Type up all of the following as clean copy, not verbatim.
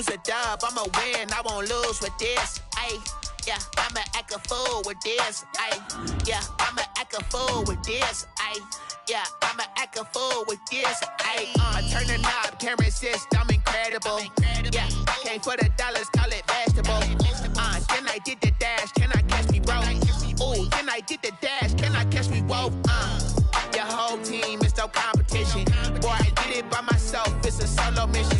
use a dub, I'ma win, I won't lose with this. Ayy, yeah, I'ma act a fool with this. Ayy, yeah, I'ma act a fool with this. Ayy, yeah, I'ma act a fool with this. Ayy, I turn the knob, can't resist, I'm incredible. Yeah, came for the dollars, call it vegetable. Then I did the dash, can I catch me, bro? Ooh, then I did the dash, can I catch me, whoa? Your whole team is no competition. Boy, I did it by myself, it's a solo mission.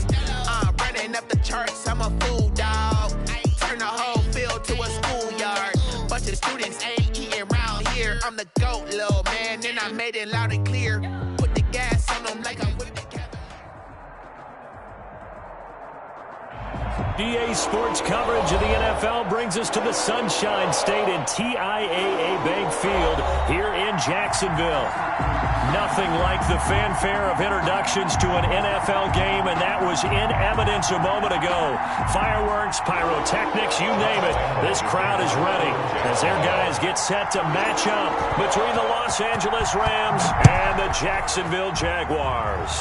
Running up the charts, I'm a fool, dog. Turn the whole field to a schoolyard. Bunch of students ain't eating round here. I'm the GOAT, little man, and I made it loud and clear. Put the gas on them like I'm with the Cavaliers. EA Sports coverage of the NFL brings us to the Sunshine State in TIAA Bank Field here in Jacksonville. Nothing like the fanfare of introductions to an NFL game, and that was in evidence a moment ago. Fireworks, pyrotechnics, you name it. This crowd is ready as their guys get set to match up between the Los Angeles Rams and the Jacksonville Jaguars.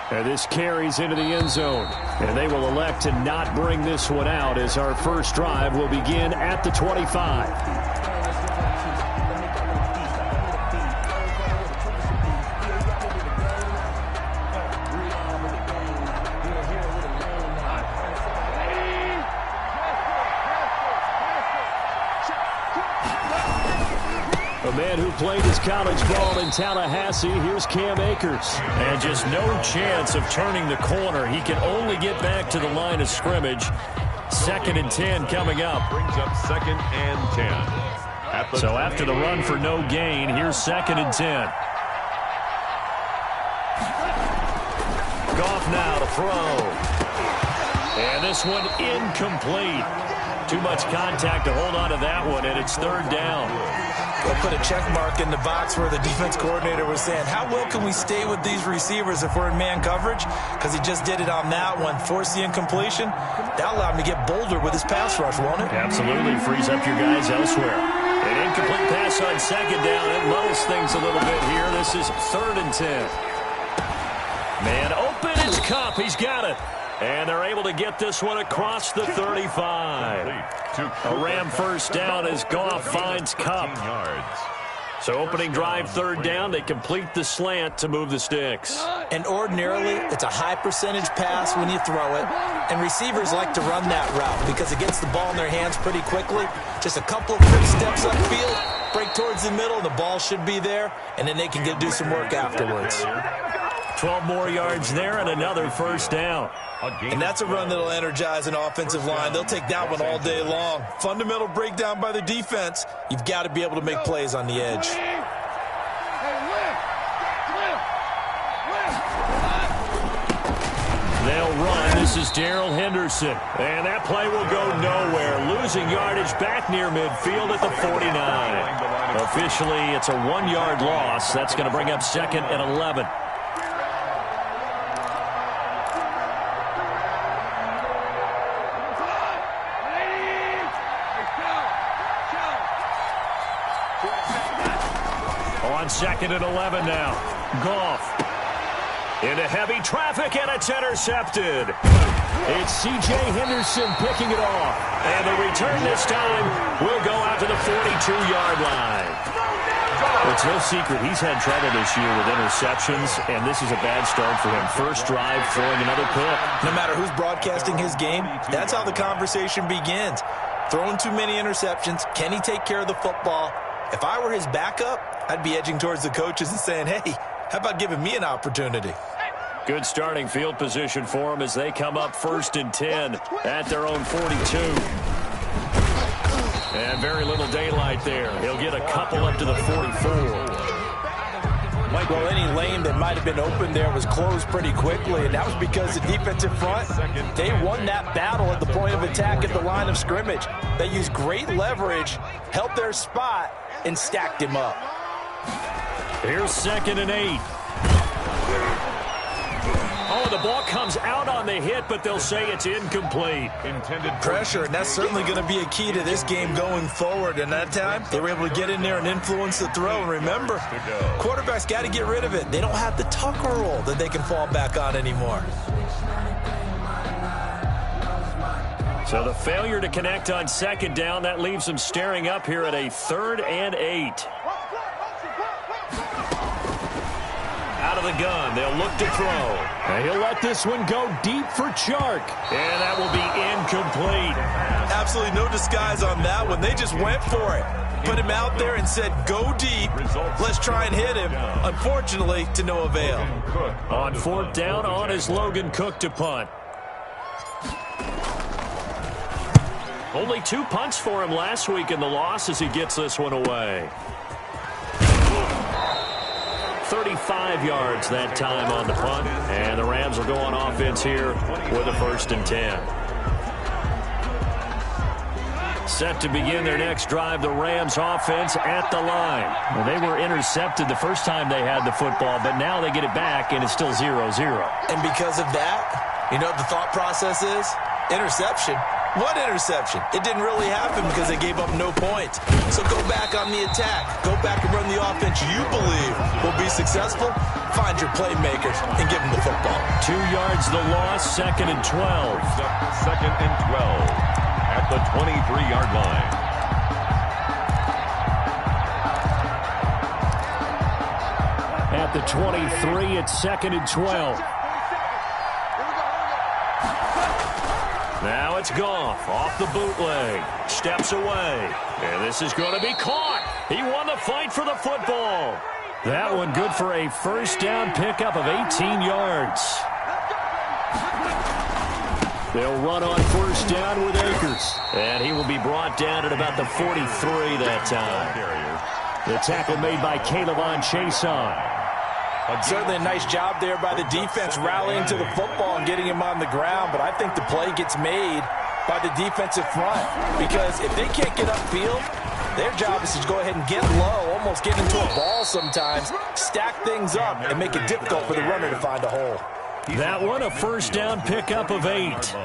And this carries into the end zone. And they will elect to not bring this one out as our first drive will begin at the 25. A man who played his college ball in Tallahassee, here's Cam Akers. And just no chance of turning the corner. He can only get back to the line of scrimmage. 2nd and 10 coming up. Brings up 2nd and 10. So after the run for no gain, here's 2nd and 10. Goff now to throw. And this one incomplete. Too much contact to hold on to that one, and it's 3rd down. They'll put a check mark in the box where the defense coordinator was saying, how well can we stay with these receivers if we're in man coverage? Because he just did it on that one, forced the incompletion. That allowed him to get bolder with his pass rush, won't it? Absolutely. Frees up your guys elsewhere. An incomplete pass on 2nd down. It lulls things a little bit here. This is 3rd and 10. Man open, it's Kupp. He's got it. And they're able to get this one across the 35. A Ram first down as Goff finds Kupp. So opening drive, 3rd down. They complete the slant to move the sticks. And ordinarily, it's a high percentage pass when you throw it. And receivers like to run that route because it gets the ball in their hands pretty quickly. Just a couple of quick steps upfield, break towards the middle, the ball should be there, and then they can do some work afterwards. 12 more yards there and another 1st down. And that's a run that'll energize an offensive line. They'll take that one all day long. Fundamental breakdown by the defense. You've got to be able to make plays on the edge. They'll run. This is Darrell Henderson. And that play will go nowhere. Losing yardage back near midfield at the 49. Officially, it's a 1-yard loss. That's going to bring up 2nd and 11. On 2nd and 11 now. Goff into heavy traffic, and it's intercepted. It's C.J. Henderson picking it off. And the return this time will go out to the 42-yard line. It's no secret he's had trouble this year with interceptions, and this is a bad start for him. First drive, throwing another pick. No matter who's broadcasting his game, that's how the conversation begins. Throwing too many interceptions. Can he take care of the football? If I were his backup, I'd be edging towards the coaches and saying, hey, how about giving me an opportunity? Good starting field position for them as they come up 1st and 10 at their own 42. And very little daylight there. He'll get a couple up to the 44. Well, any lane that might have been open there was closed pretty quickly, and that was because the defensive front, they won that battle at the point of attack at the line of scrimmage. They used great leverage, held their spot, and stacked him up. Here's 2nd and 8. Oh, the ball comes out on the hit, but they'll say it's incomplete. Intended pressure, and that's certainly going to be a key to this game going forward. And that time, they were able to get in there and influence the throw. And remember, quarterbacks got to get rid of it. They don't have the Tucker roll that they can fall back on anymore. So the failure to connect on second down, that leaves them staring up here at a 3rd and 8. Out of the gun, they'll look to throw. And he'll let this one go deep for Chark. And that will be incomplete. Absolutely no disguise on that one. They just went for it. Put him out there and said, go deep. Let's try and hit him. Unfortunately, to no avail. On 4th down, on is Logan Cook to punt. Only 2 punts for him last week in the loss as he gets this one away. 35 yards that time on the punt. And the Rams will go on offense here with a 1st and 10. Set to begin their next drive, the Rams offense at the line. Well, they were intercepted the first time they had the football, but now they get it back, and it's still 0-0. And because of that, you know what the thought process is? Interception. What interception? It didn't really happen because they gave up no points. So go back on the attack. Go back and run the offense you believe will be successful. Find your playmakers and give them the football. 2 yards the loss, 2nd and 12. 2nd and 12 at the 23-yard line. At the 23, it's 2nd and 12. Now it's Goff off the bootleg. Steps away. And this is going to be caught. He won the fight for the football. That one good for a 1st down pickup of 18 yards. They'll run on 1st down with Akers. And he will be brought down at about the 43 that time. The tackle made by Caleb Chason. Certainly a nice job there by the defense rallying to the football and getting him on the ground, but I think the play gets made by the defensive front because if they can't get upfield, their job is to go ahead and get low, almost get into a ball sometimes, stack things up, and make it difficult for the runner to find a hole. That one, a 1st down pickup of 8.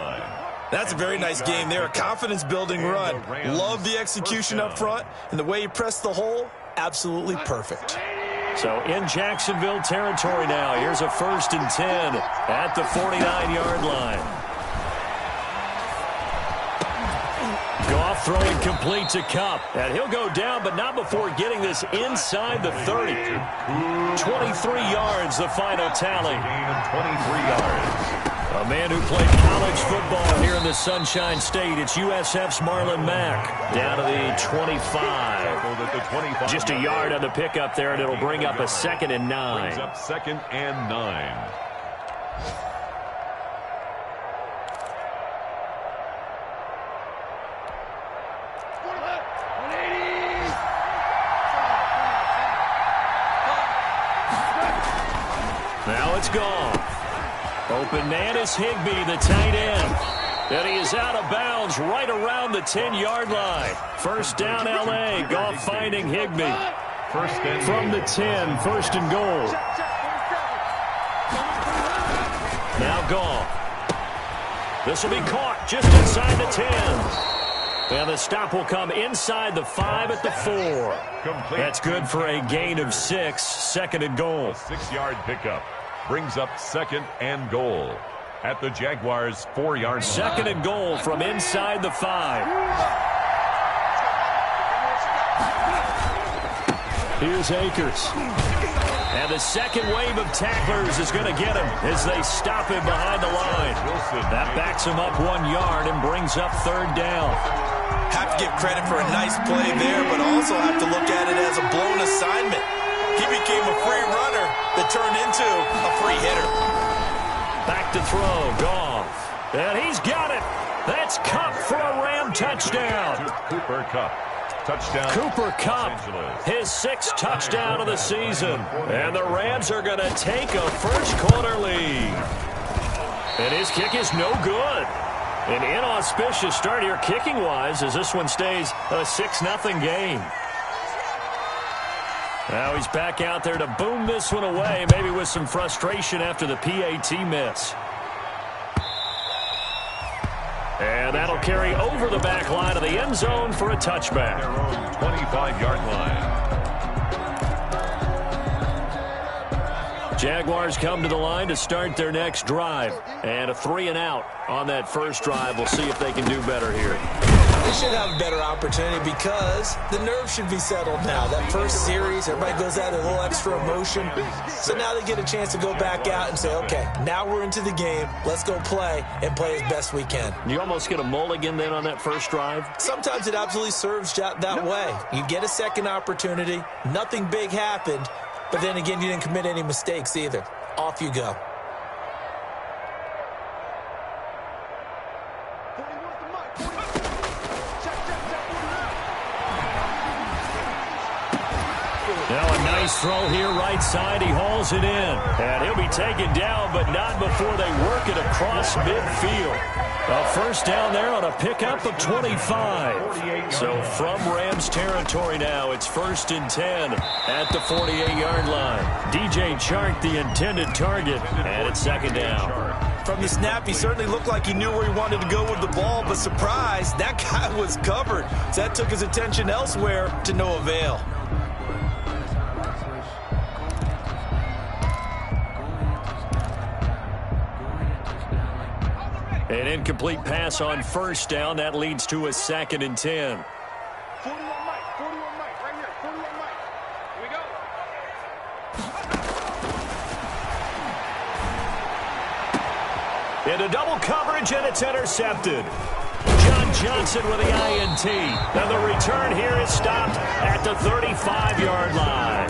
That's a very nice game there, a confidence-building run. Love the execution up front, and the way he pressed the hole, absolutely perfect. So in Jacksonville territory now. Here's a 1st and 10 at the 49-yard line. Goff throwing complete to Kupp. And he'll go down, but not before getting this inside the 30. 23 yards, the final tally. 23 yards. A man who played college football here in the Sunshine State. It's USF's Marlon Mack down to the 25. Just a yard on the pickup there, and it'll bring up a 2nd and 9. Brings up 2nd and 9. Now it's Goff. Open man is Higbee, the tight end. And he is out of bounds right around the 10-yard line. 1st down, L.A. Goff finding Higbee. From the 10, 1st and goal. Now Goff. This will be caught just inside the 10. And the stop will come inside the 5 at the 4. That's good for a gain of 6, 2nd and goal. A 6-yard pickup brings up 2nd and goal at the Jaguars' 4-yard line. 2nd and goal from inside the 5. Here's Akers. And the second wave of tacklers is going to get him as they stop him behind the line. That backs him up 1 yard and brings up 3rd down. Have to give credit for a nice play there, but also have to look at it as a blown assignment. He became a free runner that turned into a free hitter. Back to throw, Goff. And he's got it. That's Kupp for a Ram touchdown. Cooper Kupp. Touchdown. Cooper Kupp, his 6th touchdown of the season. And the Rams are going to take a first-quarter lead. And his kick is no good. An inauspicious start here kicking-wise as this one stays a 6-0 game. Now he's back out there to boom this one away, maybe with some frustration after the PAT miss. And that'll carry over the back line of the end zone for a touchback. 25-yard line. Jaguars come to the line to start their next drive. And a 3-and-out on that first drive. We'll see if they can do better here. They should have a better opportunity because the nerves should be settled now. That first series, everybody goes out with a little extra emotion. So now they get a chance to go back out and say, okay, now we're into the game. Let's go play and play as best we can. You almost get a mulligan then on that first drive? Sometimes it absolutely serves that way. You get a second opportunity. Nothing big happened. But then again, you didn't commit any mistakes either. Off you go. Now a nice throw here right side. He hauls it in. And he'll be taken down, but not before they work it across midfield. A first down there on a pickup of 25. So from Rams territory now, it's 1st and 10 at the 48-yard line. DJ Chark, the intended target, and it's 2nd down. From the snap, he certainly looked like he knew where he wanted to go with the ball, but surprise, that guy was covered. So that took his attention elsewhere to no avail. An incomplete pass on first down. That leads to a 2nd and 10. 41 Mike, right here, 41 Mike. Here we go. Into double coverage, and it's intercepted. John Johnson with the INT. And the return here is stopped at the 35-yard line.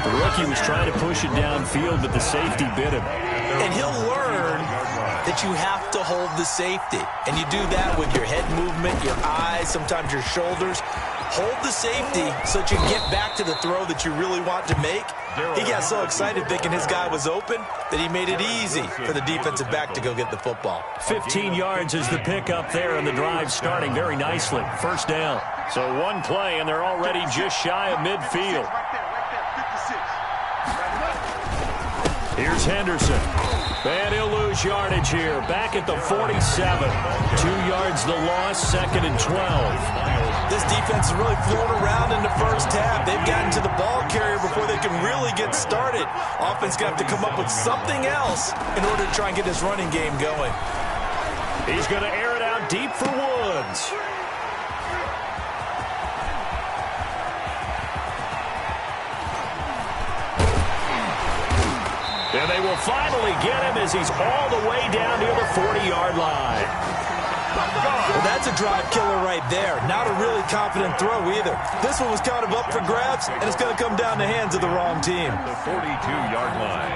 The rookie was trying to push it downfield, but the safety bit him. And he'll learn that you have to hold the safety. And you do that with your head movement, your eyes, sometimes your shoulders. Hold the safety so that you can get back to the throw that you really want to make. He got so excited thinking his guy was open that he made it easy for the defensive back to go get the football. 15 yards is the pickup there, and the drive starting very nicely. First down. So one play, and they're already just shy of midfield. Here's Henderson. And he'll lose yardage here. Back at the 47. 2 yards the loss, 2nd and 12. This defense is really flown around in the first half. They've gotten to the ball carrier before they can really get started. Offense going to have to come up with something else in order to try and get this running game going. He's going to air it out deep for Woods. And they will finally get him as he's all the way down near the 40-yard line. Well, that's a drive killer right there. Not a really confident throw either. This one was kind of up for grabs, and it's going to come down the hands of the wrong team. The 42-yard line.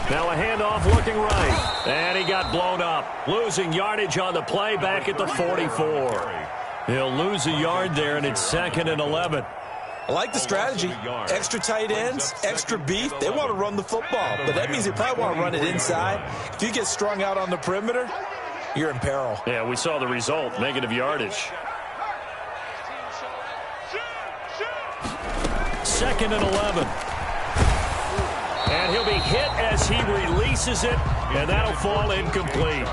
Now a handoff looking right. And he got blown up. Losing yardage on the play back at the 44. He'll lose a yard there, and it's 2nd and 11. I like the strategy. Extra tight ends, extra beef. They want to run the football, but that means they probably want to run it inside. If you get strung out on the perimeter, you're in peril. Yeah, we saw the result, negative yardage. 2nd and 11. And he'll be hit as he releases it, and that'll fall incomplete.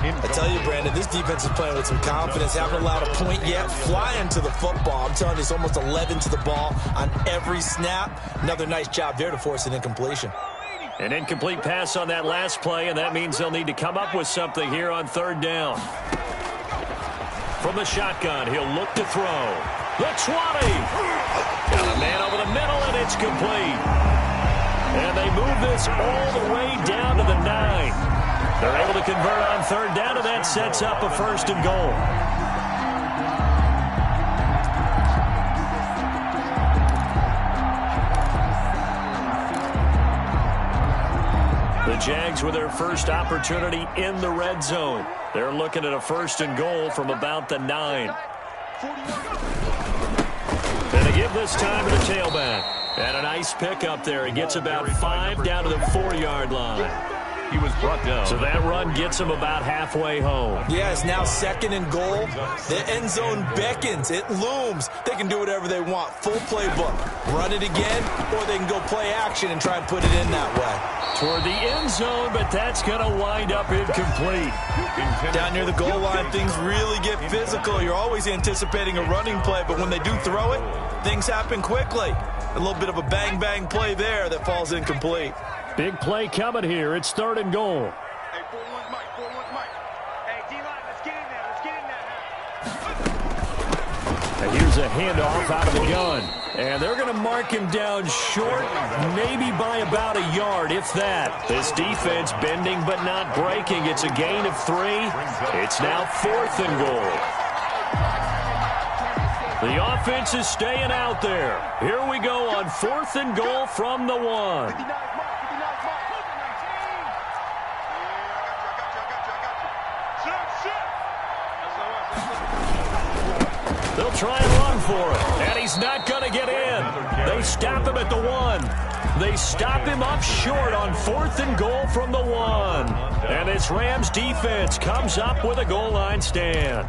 I tell you, Brandon, this defense is playing with some confidence. Haven't allowed a point yet. Flying to the football. I'm telling you, it's almost 11 to the ball on every snap. Another nice job there to force an incompletion. An incomplete pass on that last play, and that means they'll need to come up with something here on 3rd down. From the shotgun, he'll look to throw. The 20. Got a man over the middle, and it's complete. And they move this all the way down to the 9. They're able to convert on 3rd down, and that sets up a 1st and goal. The Jags with their first opportunity in the red zone. They're looking at a 1st and goal from about the 9. And they give this time to the tailback. And a nice pick up there. He gets about 5 down to the 4-yard line. He was brought down. So that run gets him about halfway home. Yeah, it's now 2nd and goal. The end zone beckons. It looms. They can do whatever they want. Full playbook. Run it again, or they can go play action and try and put it in that way. Toward the end zone, but that's going to wind up incomplete. Down near the goal line, things really get physical. You're always anticipating a running play, but when they do throw it, things happen quickly. A little bit of a bang-bang play there that falls incomplete. Big play coming here. It's 3rd and goal. Hey, 4-1 Mike, 4-1 Mike. Hey, D-line, let's get in there. Let's get in there. And here's a handoff out of the gun. And they're going to mark him down short, maybe by about a yard, if that. This defense bending but not breaking. It's a gain of 3. It's now 4th and goal. The offense is staying out there. Here we go on 4th and goal from the 1. They'll try and run for it, and he's not going to get in. They stop him at the 1. They stop him up short on 4th and goal from the 1. And this Rams defense comes up with a goal line stand.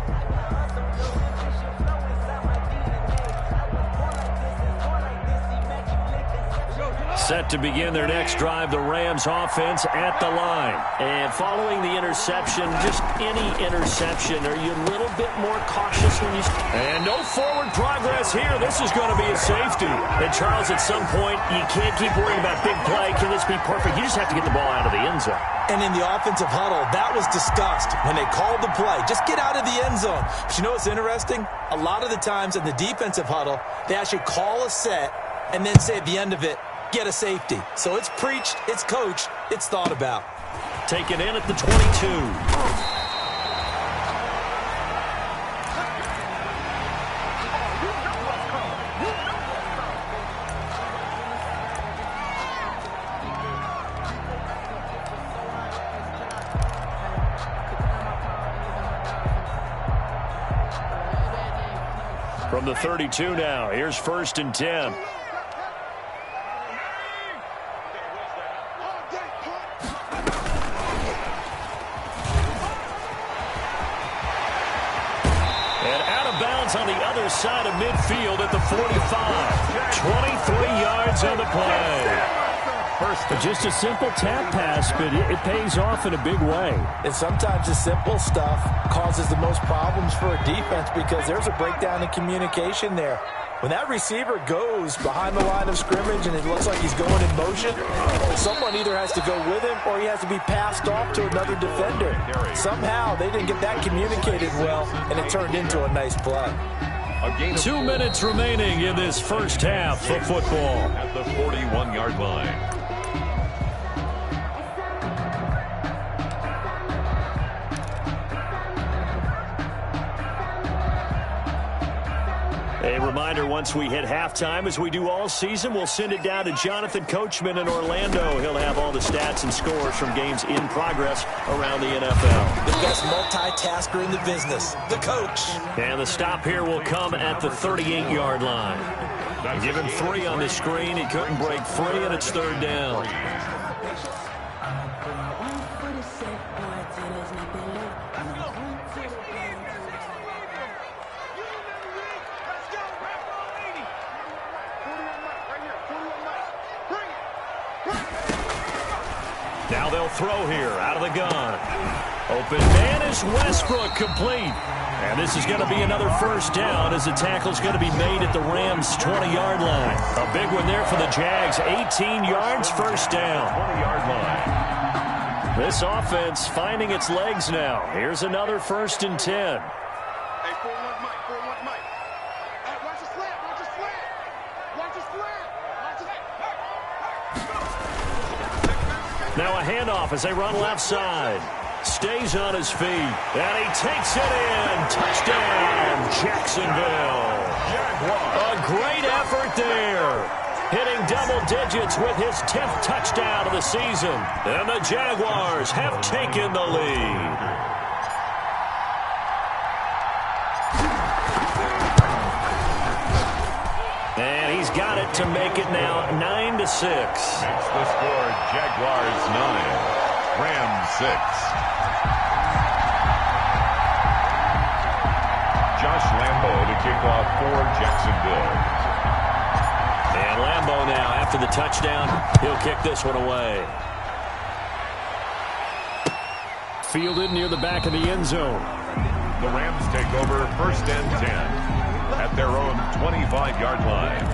Set to begin their next drive, the Rams offense at the line. And following the interception, just any interception, are you a little bit more cautious when you... And no forward progress here. This is going to be a safety. And Charles, at some point, you can't keep worrying about big play. Can this be perfect? You just have to get the ball out of the end zone. And in the offensive huddle, that was discussed when they called the play. Just get out of the end zone. But you know what's interesting? A lot of the times in the defensive huddle, they actually call a set and then say at the end of it, get a safety. So it's preached, it's coached, it's thought about. Taken in at the 22. From the 32 now, here's 1st and 10. On the other side of midfield at the 45. 23 yards on the play. Just a simple tap pass, but it pays off in a big way. And sometimes the simple stuff causes the most problems for a defense because there's a breakdown in communication there. When that receiver goes behind the line of scrimmage and it looks like he's going in motion, someone either has to go with him or he has to be passed off to another defender. Somehow they didn't get that communicated well, and it turned into a nice play. 2 minutes remaining in this first half of football. At the 41-yard line. A reminder, once we hit halftime, as we do all season, we'll send it down to Jonathan Coachman in Orlando. He'll have all the stats and scores from games in progress around the NFL. The best multitasker in the business, the coach. And the stop here will come at the 38-yard line. Given 3 on the screen, he couldn't break free, and it's 3rd down. Now they'll throw here out of the gun. Open man is Westbrook, complete. And this is going to be another 1st down as the tackle's going to be made at the Rams' 20-yard line. A big one there for the Jags. 18 yards, 1st down. 20-yard line. This offense finding its legs now. Here's another 1st and 10. Hey, 4-1 Mike, 4-1 Mike. Hey, watch the slant, watch the slant. Watch the slant. Watch the slant. Now a handoff as they run left side. Stays on his feet, and he takes it in. Touchdown, Jacksonville. A great effort there. Hitting double digits with his 10th touchdown of the season. And the Jaguars have taken the lead. And he's got it to make it now 9-6. Makes the score Jaguars 9. Rams 6. Josh Lambo to kick off for Jacksonville. And Lambo now, after the touchdown, he'll kick this one away. Fielded near the back of the end zone. The Rams take over 1st and 10 at their own 25-yard line.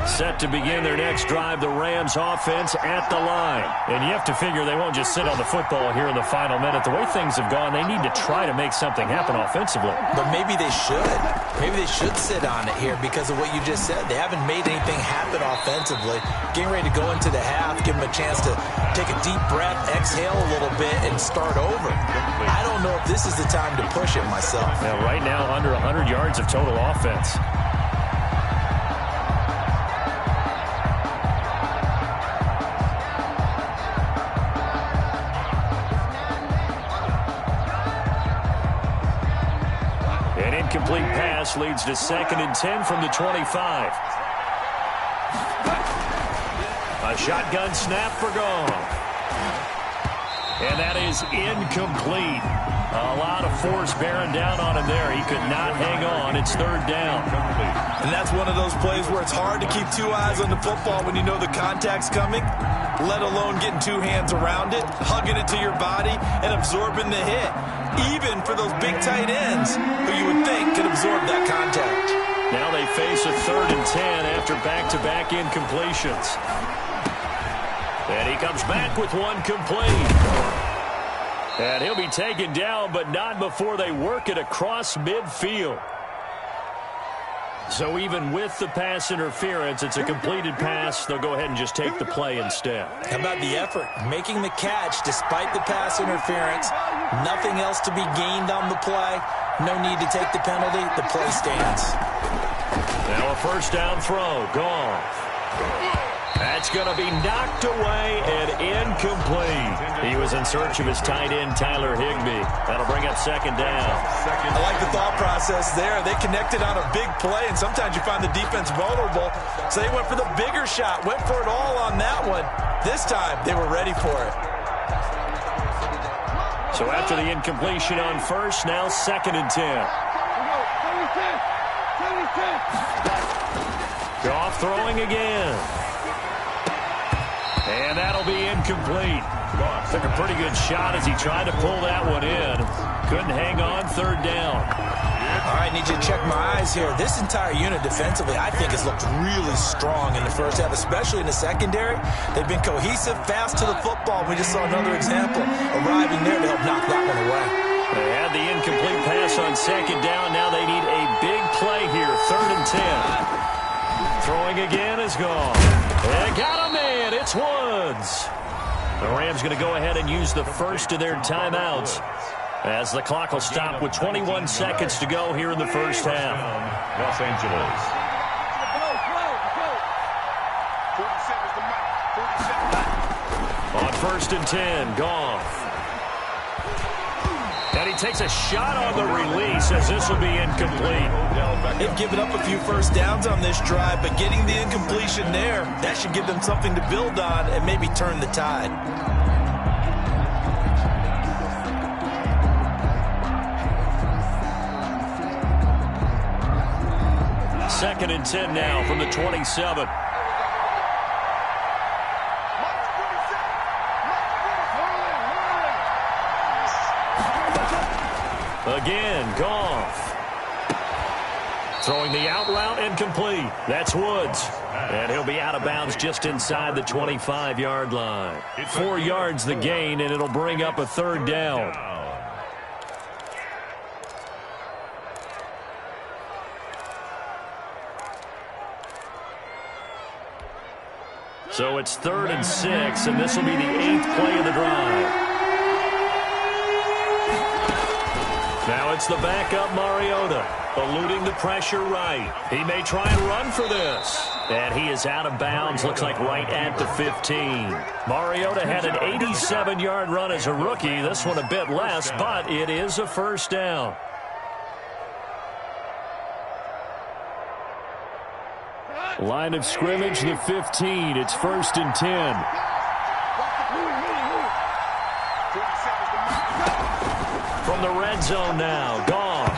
Set to begin their next drive, the Rams offense at the line. And you have to figure they won't just sit on the football here in the final minute. The way things have gone, they need to try to make something happen offensively. But maybe they should. Maybe they should sit on it here because of what you just said. They haven't made anything happen offensively. Getting ready to go into the half, give them a chance to take a deep breath, exhale a little bit, and start over. I don't know if this is the time to push it myself. Now, right now, under 100 yards of total offense. Incomplete pass leads to 2nd and 10 from the 25. A shotgun snap for Goff. And that is incomplete. A lot of force bearing down on him there. He could not hang on. It's 3rd down. And that's one of those plays where it's hard to keep 2 eyes on the football when you know the contact's coming, let alone getting 2 hands around it, hugging it to your body, and absorbing the hit. Even for those big tight ends who you would think could absorb that contact. Now they face a 3rd and 10 after back-to-back incompletions. And he comes back with one complete. And he'll be taken down, but not before they work it across midfield. So even with the pass interference, it's a completed pass. They'll go ahead and just take the play instead. How about the effort? Making the catch despite the pass interference. Nothing else to be gained on the play. No need to take the penalty. The play stands. Now a 1st down throw. Gone. That's going to be knocked away and incomplete. He was in search of his tight end, Tyler Higbee. That'll bring up 2nd down. I like the thought process there. They connected on a big play, and sometimes you find the defense vulnerable. So they went for the bigger shot, went for it all on that one. This time, they were ready for it. So after the incompletion on 1st, now 2nd and 10. Goff throwing again. And that'll be incomplete. Took a pretty good shot as he tried to pull that one in. Couldn't hang on. 3rd down. All right, need you to check my eyes here. This entire unit defensively, I think, has looked really strong in the first half, especially in the secondary. They've been cohesive, fast to the football. We just saw another example arriving there to help knock that one away. They had the incomplete pass on 2nd down. Now they need a big play here. 3rd and 10. Throwing again is gone. They got a man. It's Woods. The Rams going to go ahead and use the first of their timeouts as the clock will stop with 21 seconds to go here in the first half. Los Angeles. 47's the mic. 47. On 1st and 10, Goff. And he takes a shot on the release as this will be incomplete. They've given up a few 1st downs on this drive, but getting the incompletion there, that should give them something to build on and maybe turn the tide. Second and 10 now from the 27. Again, Goff. Throwing the out route incomplete. That's Woods. And he'll be out of bounds just inside the 25-yard line. 4 yards the gain, and it'll bring up a 3rd down. So it's 3rd and 6, and this will be the 8th play of the drive. Now it's the backup Mariota, eluding the pressure right. He may try and run for this. And he is out of bounds, looks like right at the 15. Mariota had an 87-yard run as a rookie. This one a bit less, but it is a 1st down. Line of scrimmage, the 15. It's 1st and 10. From the red zone now, Goff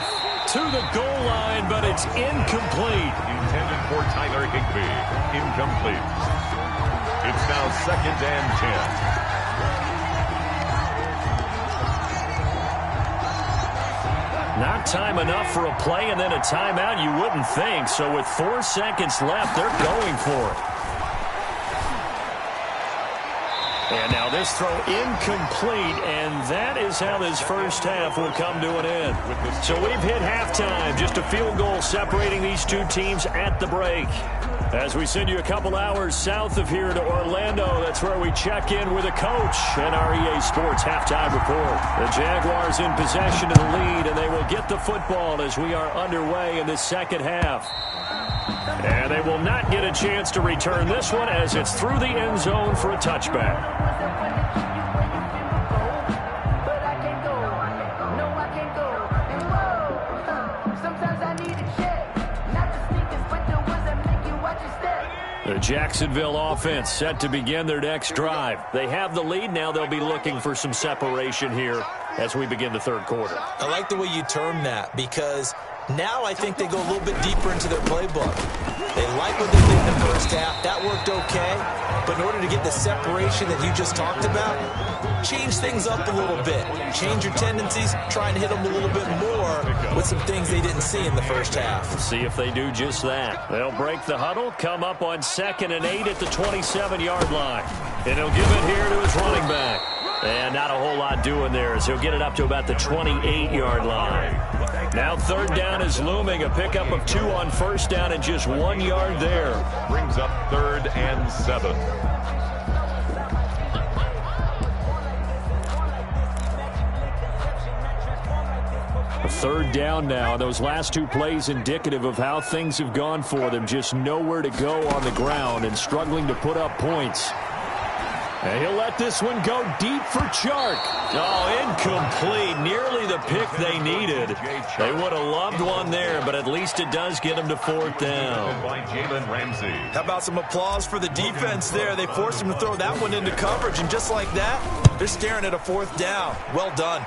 to the goal line, but it's incomplete. Intended for Tyler Higbee. Incomplete. It's now 2nd and 10. Not time enough for a play and then a timeout, you wouldn't think. So with 4 seconds left, they're going for it. And now this throw incomplete, and that is how this first half will come to an end. So we've hit halftime, just a field goal separating these two teams at the break. As we send you a couple hours south of here to Orlando, that's where we check in with a coach and our EA Sports halftime report. The Jaguars in possession of the lead, and they will get the football as we are underway in the second half. And they will not get a chance to return this one as it's through the end zone for a touchback. The Jacksonville offense set to begin their next drive. They have the lead. Now they'll be looking for some separation here as we begin the third quarter. I like the way you term that because now I think they go a little bit deeper into their playbook. They like what they did in the first half. That worked okay. But in order to get the separation that you just talked about, change things up a little bit. Change your tendencies. Try and hit them a little bit more with some things they didn't see in the first half. See if they do just that. They'll break the huddle, come up on 2nd and 8 at the 27-yard line. And he'll give it here to his running back. And not a whole lot doing there as he'll get it up to about the 28-yard line. Now 3rd down is looming. A pickup of 2 on 1st down and just 1 yard there. Brings up 3rd and 7. A 3rd down now. Those last 2 plays indicative of how things have gone for them. Just nowhere to go on the ground and struggling to put up points. And he'll let this one go deep for Chark. Oh, incomplete. Nearly the pick they needed. They would have loved one there, but at least it does get them to 4th down. By Jalen Ramsey. How about some applause for the defense there? They forced him to throw that one into coverage, and just like that, they're staring at a 4th down. Well done.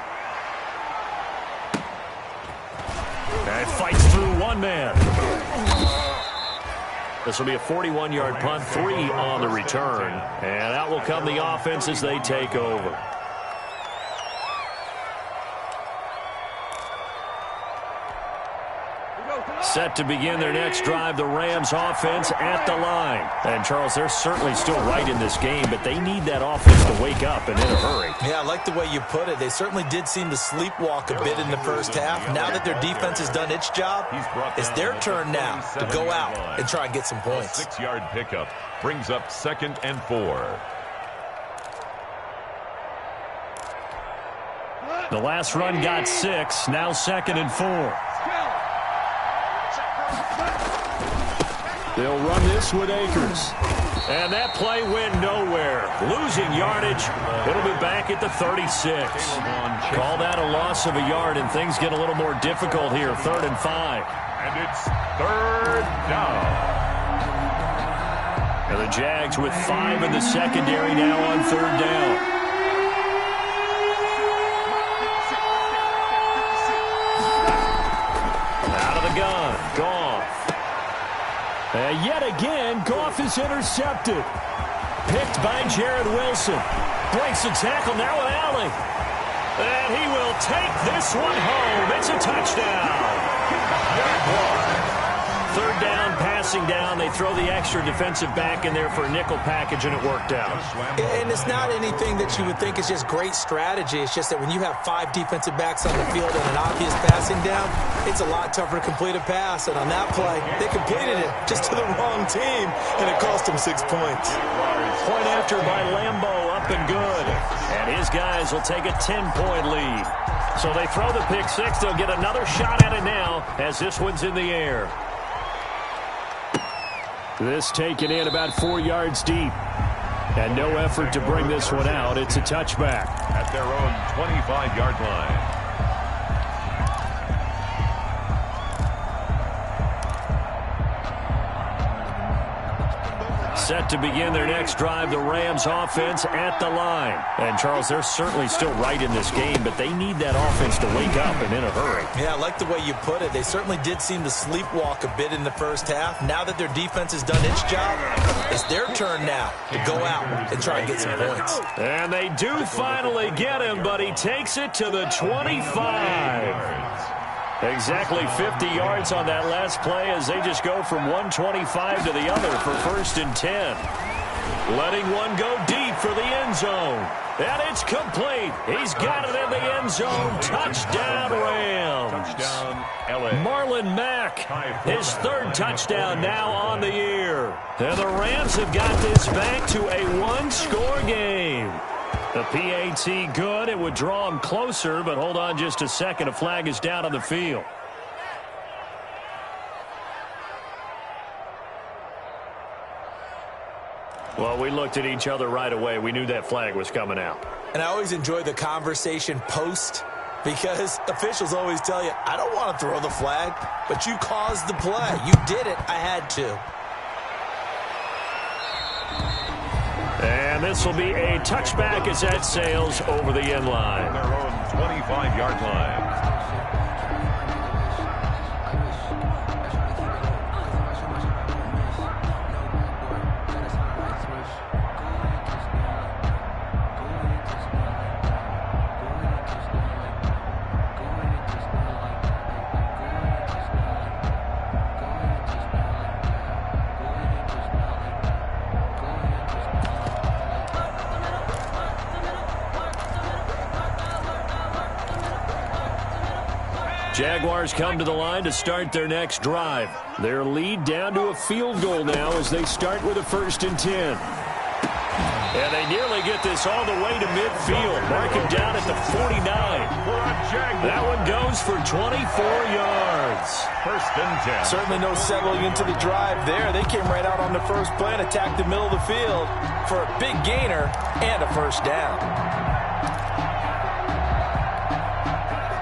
And fights through one man. This will be a 41-yard punt, 3 on the return. And out will come the offense as they take over. Set to begin their next drive, the Rams offense at the line. And, Charles, they're certainly still right in this game, but they need that offense to wake up and in a hurry. Yeah, I like the way you put it. They certainly did seem to sleepwalk a bit in the first half. Now that their defense has done its job, it's their turn now to go out and try and get some points. 6-yard pickup brings up 2nd and 4. The last run got 6, now 2nd and 4. They'll run this with Akers. And that play went nowhere. Losing yardage. It'll be back at the 36. Call that a loss of a yard, and things get a little more difficult here. 3rd and 5. And it's 3rd down. And the Jags with 5 in the secondary now on 3rd down. Out of the gun. Goff. And yet again, Goff is intercepted. Picked by Jared Wilson. Breaks the tackle now with Alley. And he will take this one home. It's a touchdown. 3rd down, passing down. They throw the extra defensive back in there for a nickel package, and it worked out. And it's not anything that you would think is just great strategy. It's just that when you have 5 defensive backs on the field and an obvious passing down, it's a lot tougher to complete a pass. And on that play, they completed it just to the wrong team, and it cost them 6 points. Point after by Lambo, up and good. And his guys will take a 10-point lead. So they throw the pick 6. They'll get another shot at it now as this one's in the air. This taken in about 4 yards deep. And no effort to bring this one out. It's a touchback. At their own 25-yard line. set to begin their next drive, the Rams offense at the line. And, Charles, they're certainly still right in this game, but they need that offense to wake up and in a hurry. Yeah, I like the way you put it. They certainly did seem to sleepwalk a bit in the first half. Now that their defense has done its job, it's their turn now to go out and try and get some points. And they do finally get him, but he takes it to the 25. Exactly 50 yards on that last play as they just go from 125 to the other for 1st and 10. Letting one go deep for the end zone. And it's complete. He's got it in the end zone. Touchdown, Rams. Touchdown, LA. Marlon Mack, his 3rd touchdown now on the year. And the Rams have got this back to a 1-score game. The PAT good. It would draw him closer, but hold on just a second. A flag is down on the field. Well, we looked at each other right away. We knew that flag was coming out. And I always enjoy the conversation post because officials always tell you, I don't want to throw the flag, but you caused the play. You did it. I had to. And this will be a touchback as that sails over the end line. Their own 25-yard line. Jaguars come to the line to start their next drive. Their lead down to a field goal now as they start with a 1st and 10. And they nearly get this all the way to midfield. Mark him down at the 49. That one goes for 24 yards. 1st and 10. Certainly no settling into the drive there. They came right out on the first play and attacked the middle of the field for a big gainer and a 1st down.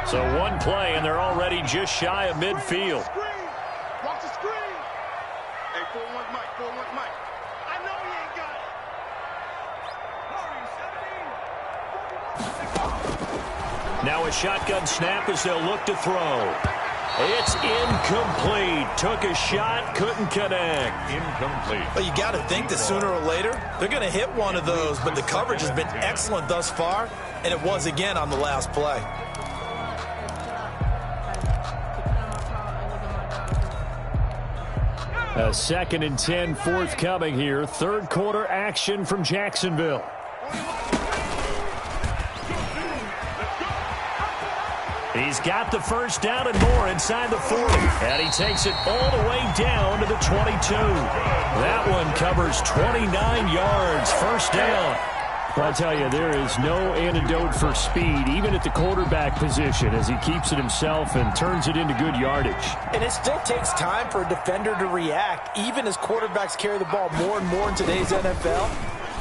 So one play, and they're already just shy of midfield. Watch the screen. Hey, 4-1 Mike, 4-1 Mike. I know he ain't got it. Now a shotgun snap as they'll look to throw. It's incomplete. Took a shot, couldn't connect. Incomplete. Well, you got to think that sooner or later, they're going to hit one of those, but the coverage has been excellent thus far, and it was again on the last play. A 2nd and 10 forthcoming here. 3rd quarter action from Jacksonville. He's got the 1st down and more inside the 40. And he takes it all the way down to the 22. That one covers 29 yards. 1st down. I tell you, there is no antidote for speed, even at the quarterback position, as he keeps it himself and turns it into good yardage. And it still takes time for a defender to react, even as quarterbacks carry the ball more and more in today's NFL.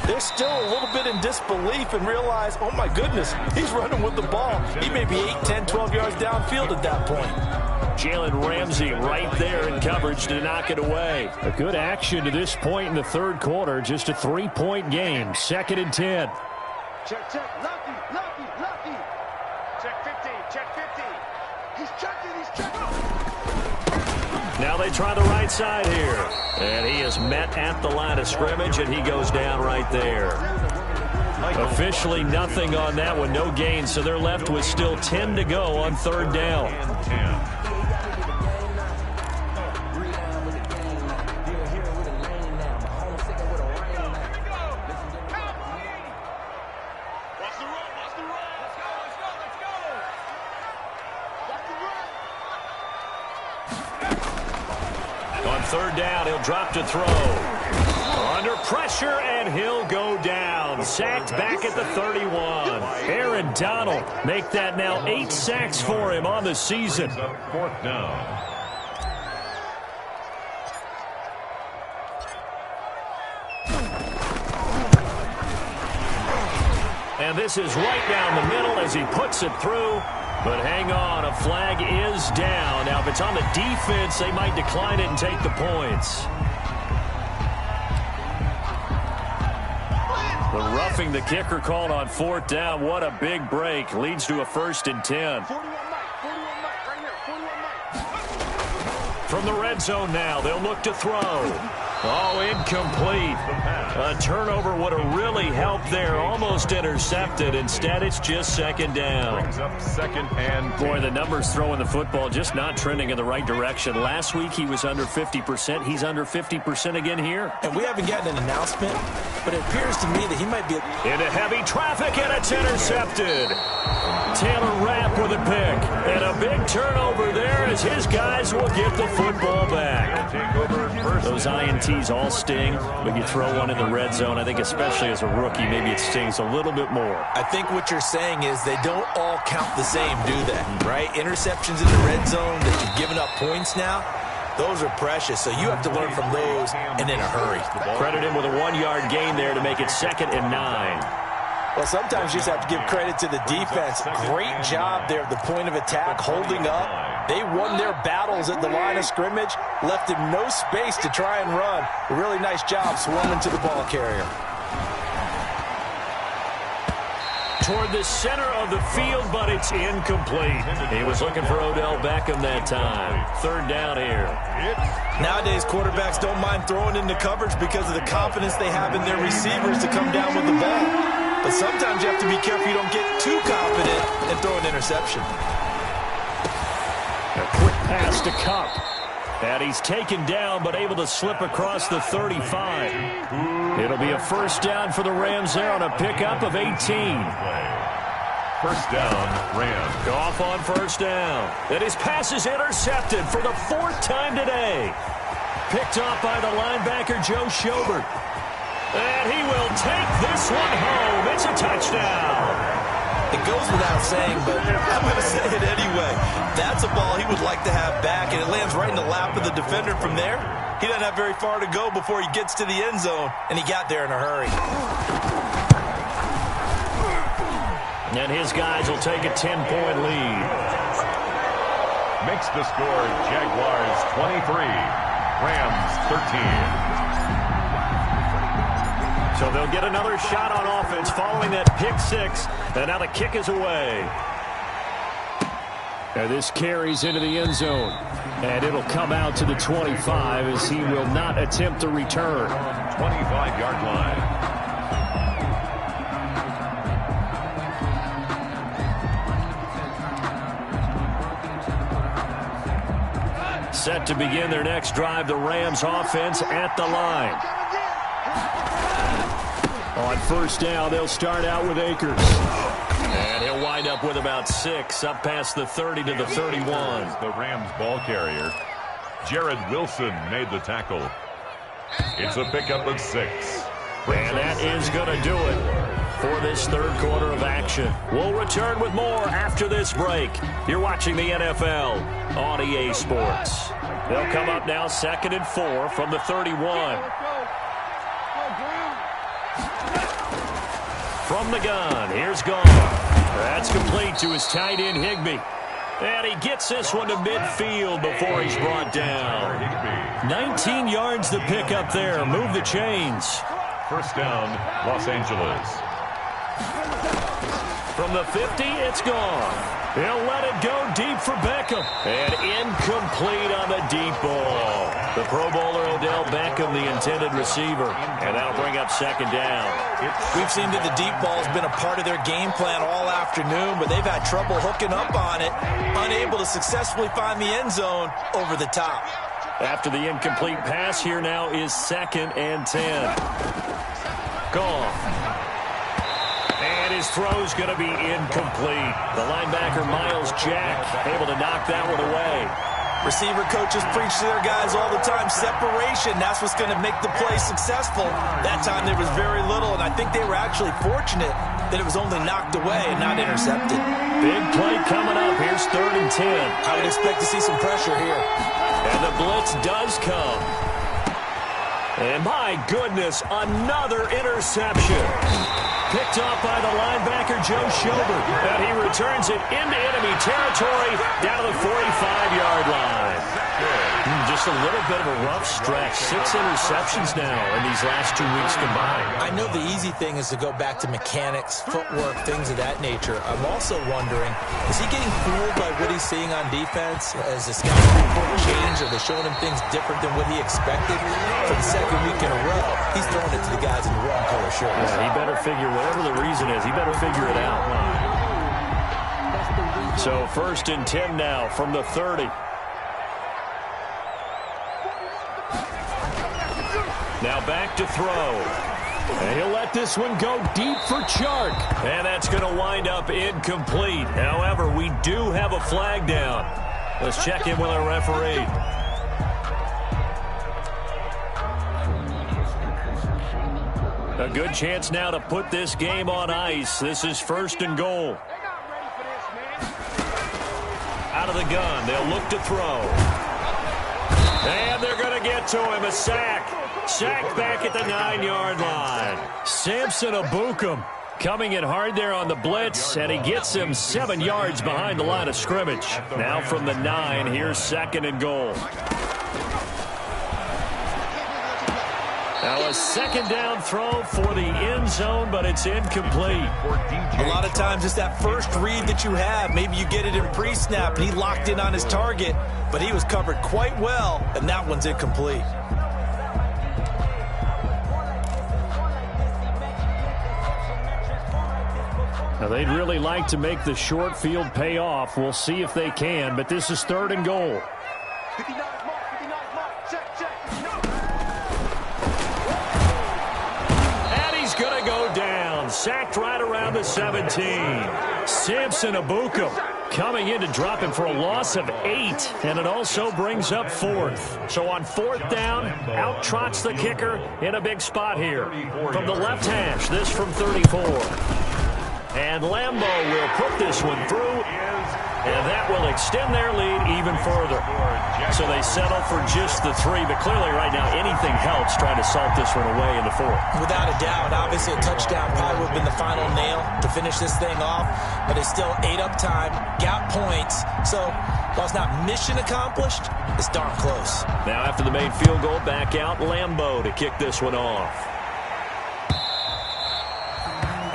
They're still a little bit in disbelief and realize, oh my goodness, he's running with the ball. He may be 8, 10, 12 yards downfield at that point. Jalen Ramsey right there in coverage to knock it away. A good action to this point in the 3rd quarter. Just a 3-point game. 2nd and 10. Check, check. Lucky, lucky, lucky. Check 50, check 50. He's checking, he's checking. Now they try the right side here. And he is met at the line of scrimmage, and he goes down right there. Officially nothing on that one, no gain, so they're left with still 10 to go on 3rd down. On 3rd down, he'll drop to throw. Under pressure, and he'll go down. Sacked back at the 31. Aaron Donald make that now 8 sacks for him on the season. 4th down. And this is right down the middle as he puts it through. But hang on, a flag is down. Now, if it's on the defense, they might decline it and take the points. The roughing the kicker called on 4th down. What a big break. Leads to a 1st and 10. 41 Mike, right here, 41 Mike. From the red zone now, they'll look to throw. Oh, incomplete. A turnover would have really helped there. Almost intercepted. Instead, it's just 2nd down. Brings up 2nd and 10. Boy, the numbers throwing the football just not trending in the right direction. Last week, he was under 50%. He's under 50% again here. And we haven't gotten an announcement, but it appears to me that he might be... Into heavy traffic, and it's intercepted. Taylor Rapp with a pick. And a big turnover there as his guys will get the football back. Those INTs all sting, but you throw one in the red zone, I think especially as a rookie, maybe it stings a little bit more. I think what you're saying is they don't all count the same, do they? Right? Interceptions in the red zone that you've given up points now, those are precious, so you have to learn from those and in a hurry. Credit him with a 1-yard gain there to make it 2nd and 9. Well, sometimes you just have to give credit to the defense. Great job there at the point of attack, holding up. They won their battles at the line of scrimmage, left him no space to try and run. A really nice job swarming to the ball carrier. Toward the center of the field, but it's incomplete. He was looking for Odell Beckham that time. 3rd down here. Nowadays, quarterbacks don't mind throwing into coverage because of the confidence they have in their receivers to come down with the ball. But sometimes you have to be careful you don't get too confident and throw an interception. A quick pass to Cup. And he's taken down, but able to slip across the 35. It'll be a 1st down for the Rams there on a pickup of 18. 1st down, Rams. Goff on 1st down. And his pass is intercepted for the 4th time today. Picked off by the linebacker, Joe Schobert. And he will take this one home. It's a touchdown. It goes without saying, but I'm going to say it anyway. That's a ball he would like to have back, and it lands right in the lap of the defender from there. He doesn't have very far to go before he gets to the end zone, and he got there in a hurry. And his guys will take a 10-point lead. Makes the score Jaguars 23, Rams 13. So they'll get another shot on offense following that pick 6. And now the kick is away. And this carries into the end zone. And it'll come out to the 25 as he will not attempt to return. 25-yard line. Set to begin their next drive, the Rams offense at the line. On 1st down, they'll start out with Akers. And he'll wind up with about 6, up past the 30 to the 31. The Rams ball carrier. Jared Wilson made the tackle. It's a pickup of 6. And that is going to do it for this 3rd quarter of action. We'll return with more after this break. You're watching the NFL on EA Sports. They'll come up now 2nd and 4 from the 31. From the gun, here's Goff. That's complete to his tight end, Higbee. And he gets this one to midfield before he's brought down. 19 yards to pick up there. Move the chains. 1st down, Los Angeles. From the 50, it's gone. He'll let it go deep for Beckham. And incomplete on the deep ball. The Pro Bowler Odell Beckham, the intended receiver. And that'll bring up 2nd down. We've seen that the deep ball's been a part of their game plan all afternoon, but they've had trouble hooking up on it, unable to successfully find the end zone over the top. After the incomplete pass, here now is 2nd and 10. Goff. And his throw's going to be incomplete. The linebacker, Miles Jack, able to knock that one away. Receiver coaches preach to their guys all the time. Separation, that's what's going to make the play successful. That time there was very little, and I think they were actually fortunate that it was only knocked away and not intercepted. Big play coming up. Here's 3rd and 10. I would expect to see some pressure here. And the blitz does come. And my goodness, another interception. Picked off by the linebacker, Joe Schobert. And he returns it into enemy territory down to the 45-yard line. Just just a little bit of a rough stretch. 6 interceptions now in these last 2 weeks combined. I know the easy thing is to go back to mechanics, footwork, things of that nature. I'm also wondering, is he getting fooled by what he's seeing on defense? Has the scouting report changed? Are they showing him things different than what he expected? For the second week in a row, he's throwing it to the guys in the wrong color shirts. Yeah, he better figure, whatever the reason is, he better figure it out. So 1st and 10 now from the 30. Now back to throw. And he'll let this one go deep for Chark. And that's going to wind up incomplete. However, we do have a flag down. Let's check in with our referee. A good chance now to put this game on ice. This is 1st and goal. Out of the gun. They'll look to throw. And they're going to get to him. A sack. Sacked back at the 9-yard line. Samson Abukum coming in hard there on the blitz, and he gets him 7 yards behind the line of scrimmage. Now from the 9, here's 2nd and goal. Now a 2nd down throw for the end zone, but it's incomplete. A lot of times it's that first read that you have. Maybe you get it in pre-snap, and he locked in on his target, but he was covered quite well, and that one's incomplete. Now, they'd really like to make the short field pay off. We'll see if they can, but this is 3rd and goal. 59 mark, check. And he's going to go down. Sacked right around the 17. Samson Abukum coming in to drop him for a loss of 8, and it also brings up 4th. So on 4th down, out trots the kicker in a big spot here. From the left hash, this from 34. And Lambo will put this one through, and that will extend their lead even further. So they settle for just the 3, but clearly right now anything helps trying to salt this one away in the 4th. Without a doubt, obviously a touchdown probably would have been the final nail to finish this thing off, but it's still 8 up time, got points, so while it's not mission accomplished, it's darn close. Now after the made field goal, back out Lambo to kick this one off.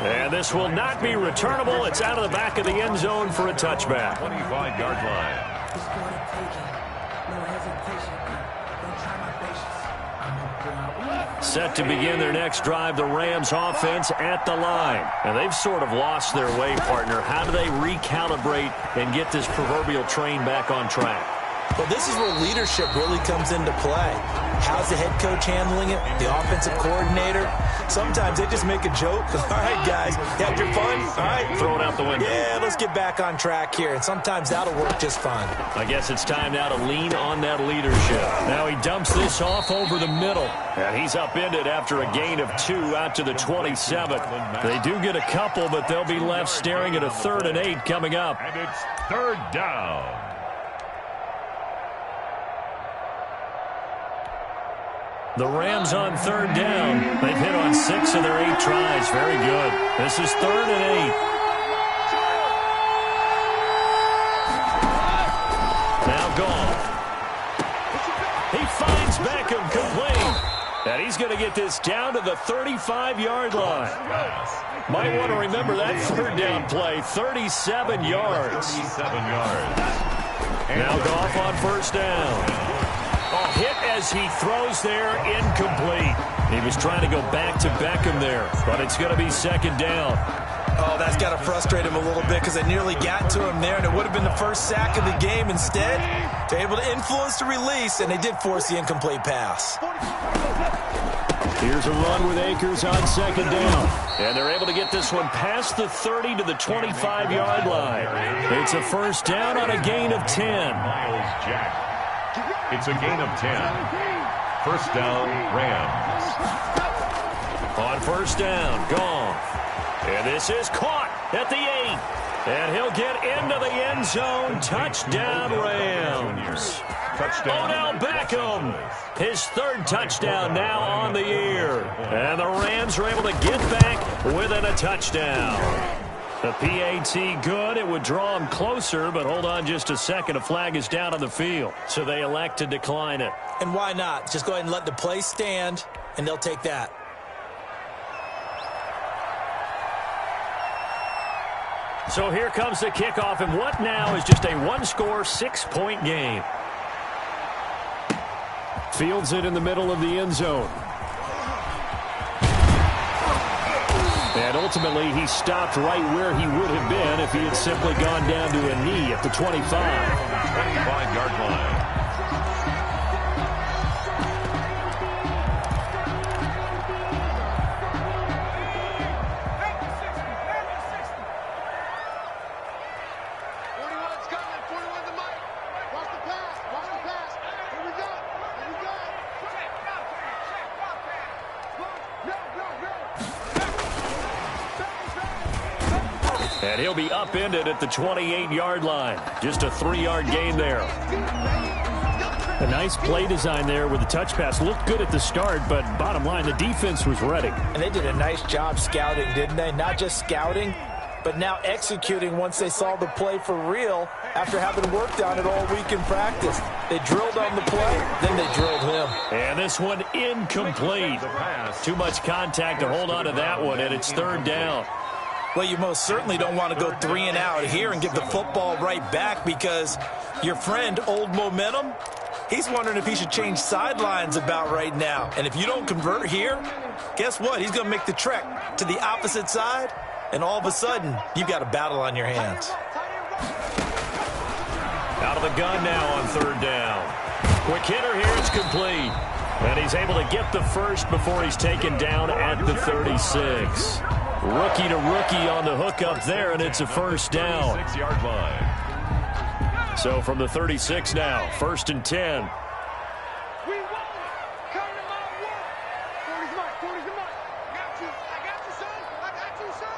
And this will not be returnable. It's out of the back of the end zone for a touchback. 25-yard line. Set to begin their next drive, the Rams offense at the line. And they've sort of lost their way, partner. How do they recalibrate and get this proverbial train back on track? Well, this is where leadership really comes into play. How's the head coach handling it? The offensive coordinator? Sometimes they just make a joke. All right, guys, you had your fun? All right. Throw it out the window. Yeah, let's get back on track here. And sometimes that'll work just fine. I guess it's time now to lean on that leadership. Now he dumps this off over the middle. And he's upended after a gain of 2 out to the 27. They do get a couple, but they'll be left staring at a 3rd and 8 coming up. And it's 3rd down. The Rams on 3rd down. They've hit on 6 of their 8 tries. Very good. This is 3rd and 8. Now Goff. He finds Beckham complete. And he's going to get this down to the 35-yard line. Might want to remember that 3rd down play. 37 yards. 37 yards. Now Goff on 1st down. Hit as he throws there, incomplete. He was trying to go back to Beckham there, but it's going to be 2nd down. Oh, that's got to frustrate him a little bit because they nearly got to him there, and it would have been the first sack of the game. Instead, they're able to influence the release, and they did force the incomplete pass. Here's a run with Akers on 2nd down. And they're able to get this one past the 30 to the 25-yard line. It's a 1st down on a gain of 10. Miles Jack. It's a gain of 10. 1st down, Rams. On 1st down, Goff. And this is caught at the 8. And he'll get into the end zone. Touchdown, Rams. Odell Beckham. His 3rd touchdown now on the year. And the Rams are able to get back within a touchdown. The PAT good. It would draw him closer, but hold on just a second. A flag is down on the field, so they elect to decline it. And why not? Just go ahead and let the play stand, and they'll take that. So here comes the kickoff, and what now is just a one-score, 6-point game. Fields it in the middle of the end zone. And ultimately, he stopped right where he would have been if he had simply gone down to a knee at the 25. 25-yard line. And he'll be upended at the 28-yard line. Just a 3-yard gain there. A nice play design there with the touch pass. Looked good at the start, but bottom line, the defense was ready. And they did a nice job scouting, didn't they? Not just scouting, but now executing once they saw the play for real after having worked on it all week in practice. They drilled on the play, then they drilled him. And this one incomplete. Too much contact to hold on to that one, and it's third down. Well, you most certainly don't want to go 3 and out here and give the football right back because your friend, Old Momentum, he's wondering if he should change sidelines about right now. And if you don't convert here, guess what? He's going to make the trek to the opposite side, and all of a sudden, you've got a battle on your hands. Out of the gun now on third down. Quick hitter here, it's complete. And he's able to get the first before he's taken down at the 36. Rookie to rookie on the hook up there, and it's a first down. 6-yard line. So from the 36 now, 1st and 10. We won. Count him out. 40's mine. 40's mine. I got you. I got you, son. I got you, son.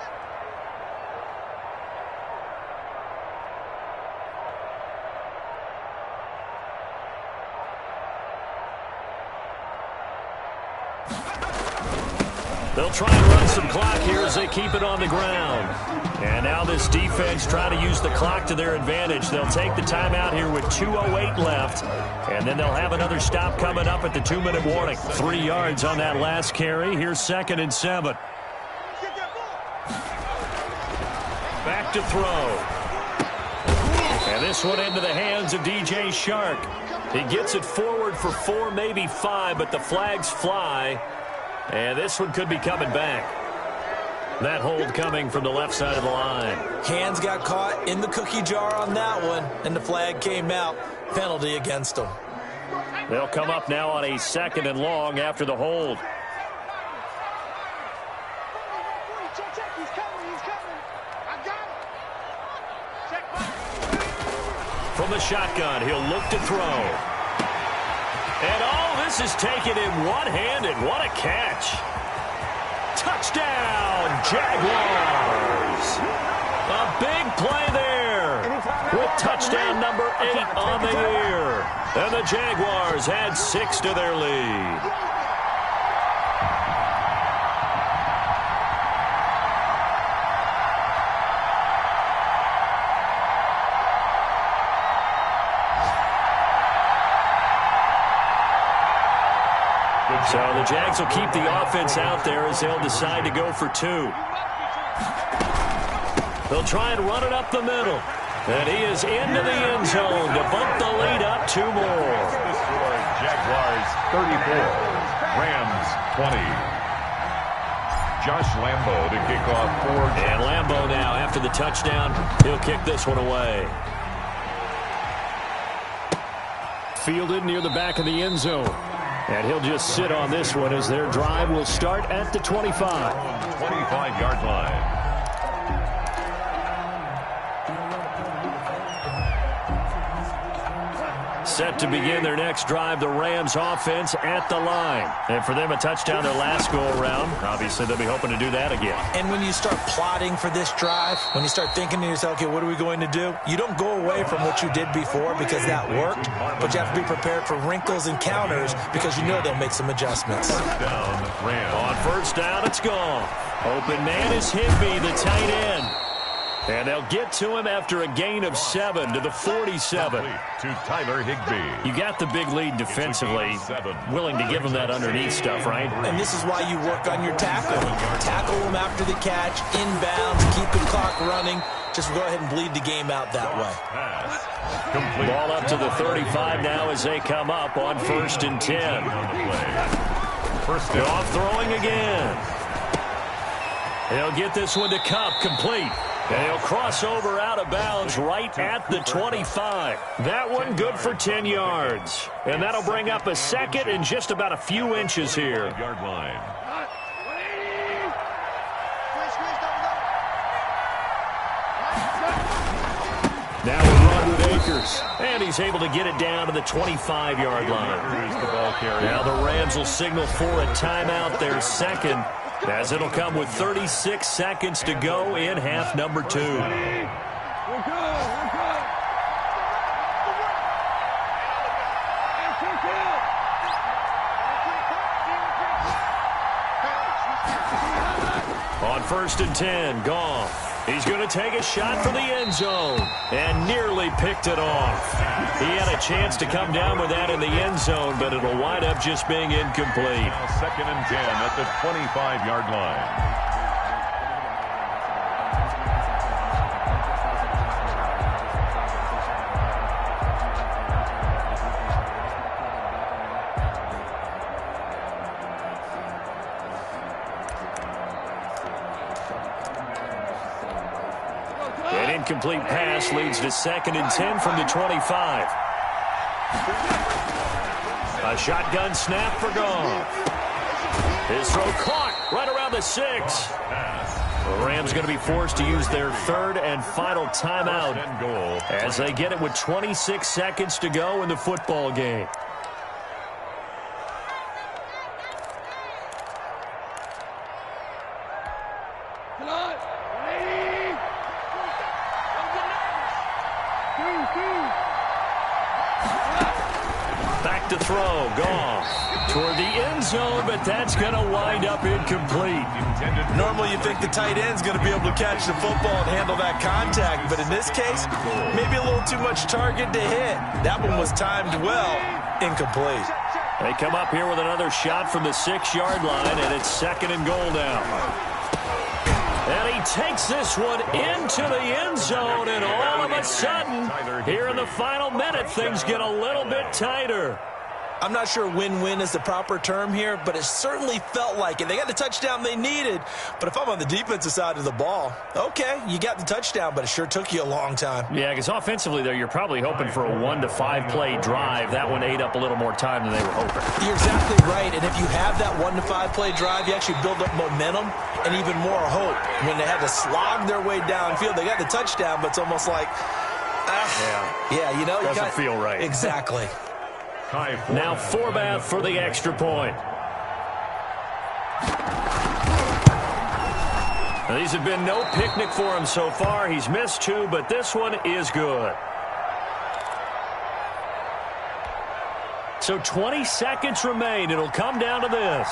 They'll try and run some clock here as they keep it on the ground. And now this defense trying to use the clock to their advantage. They'll take the timeout here with 2:08 left. And then they'll have another stop coming up at the 2-minute warning. 3 yards on that last carry. Here's 2nd and 7. Back to throw. And this one into the hands of DJ Shark. He gets it forward for 4, maybe 5, but the flags fly. And this one could be coming back. That hold coming from the left side of the line. Hands got caught in the cookie jar on that one, and the flag came out. Penalty against them. They'll come up now on a 2nd and long after the hold. He's coming. I got him. From the shotgun, he'll look to throw. And all this is taken in one-handed. What a catch. Touchdown, Jaguars. A big play there with touchdown number 8 on the year. And the Jaguars add 6 to their lead. So the Jags will keep the offense out there as they'll decide to go for 2. They'll try and run it up the middle. And he is into the end zone to bump the lead up 2 more. The score, Jaguars 34, Rams 20. Josh Lambo to kick off for. And Lambo now, after the touchdown, he'll kick this one away. Fielded near the back of the end zone. And he'll just sit on this one as their drive will start at the 25. 25-yard line. Set to begin their next drive, the Rams offense at the line. And for them, a touchdown their last go-around. Obviously, they'll be hoping to do that again. And when you start plotting for this drive, when you start thinking to yourself, okay, what are we going to do? You don't go away from what you did before because that worked, but you have to be prepared for wrinkles and counters because you know they'll make some adjustments. Down, Rams. On first down, it's gone. Open man is Higby, the tight end. And they'll get to him after a gain of 7 to the 47. To Tyler Higbee. You got the big lead defensively. Willing to give him that underneath stuff, right? And this is why you work on your tackle. Tackle him after the catch, inbounds, keep the clock running. Just go ahead and bleed the game out that way. Ball up to the 35 now as they come up on 1st and 10. First off throwing again. He'll get this one to Cup, complete. And he'll cross over out of bounds right at the 25. That one good for 10 yards. And that'll bring up a second and just about a few inches here. Yard line. Now we'll run with Akers. And he's able to get it down to the 25-yard line. Now the Rams will signal for a timeout, their second, as it'll come with 36 seconds to go in half number 2. On 1st and 10, Goff. He's going to take a shot for the end zone and nearly picked it off. He had a chance to come down with that in the end zone, but it'll wind up just being incomplete. Now 2nd and 10 at the 25-yard line. Incomplete pass leads to 2nd and 10 from the 25. A shotgun snap for Goff. His throw caught right around the 6. The Rams going to be forced to use their 3rd and final timeout as they get it with 26 seconds to go in the football game. Back to throw, Goff toward the end zone, but that's going to wind up incomplete. Normally you think the tight end's going to be able to catch the football and handle that contact, but in this case, maybe a little too much target to hit. That one was timed well, incomplete. They come up here with another shot from the 6-yard line, and it's 2nd and goal now. And he takes this one into the end zone, and all of a sudden, here in the final minute, things get a little bit tighter. I'm not sure win-win is the proper term here, but it certainly felt like it. They got the touchdown they needed, but if I'm on the defensive side of the ball, okay, you got the touchdown, but it sure took you a long time. Yeah, because offensively there, you're probably hoping for a 1 to 5 play drive. That one ate up a little more time than they were hoping. You're exactly right, and if you have that 1 to 5 play drive, you actually build up momentum and even more hope. When they had to slog their way downfield, they got the touchdown, but it's almost like, yeah, you know, doesn't feel right. Exactly. Now Forbath for the extra point. Now, these have been no picnic for him so far. He's missed 2, but this one is good. So 20 seconds remain. It'll come down to this.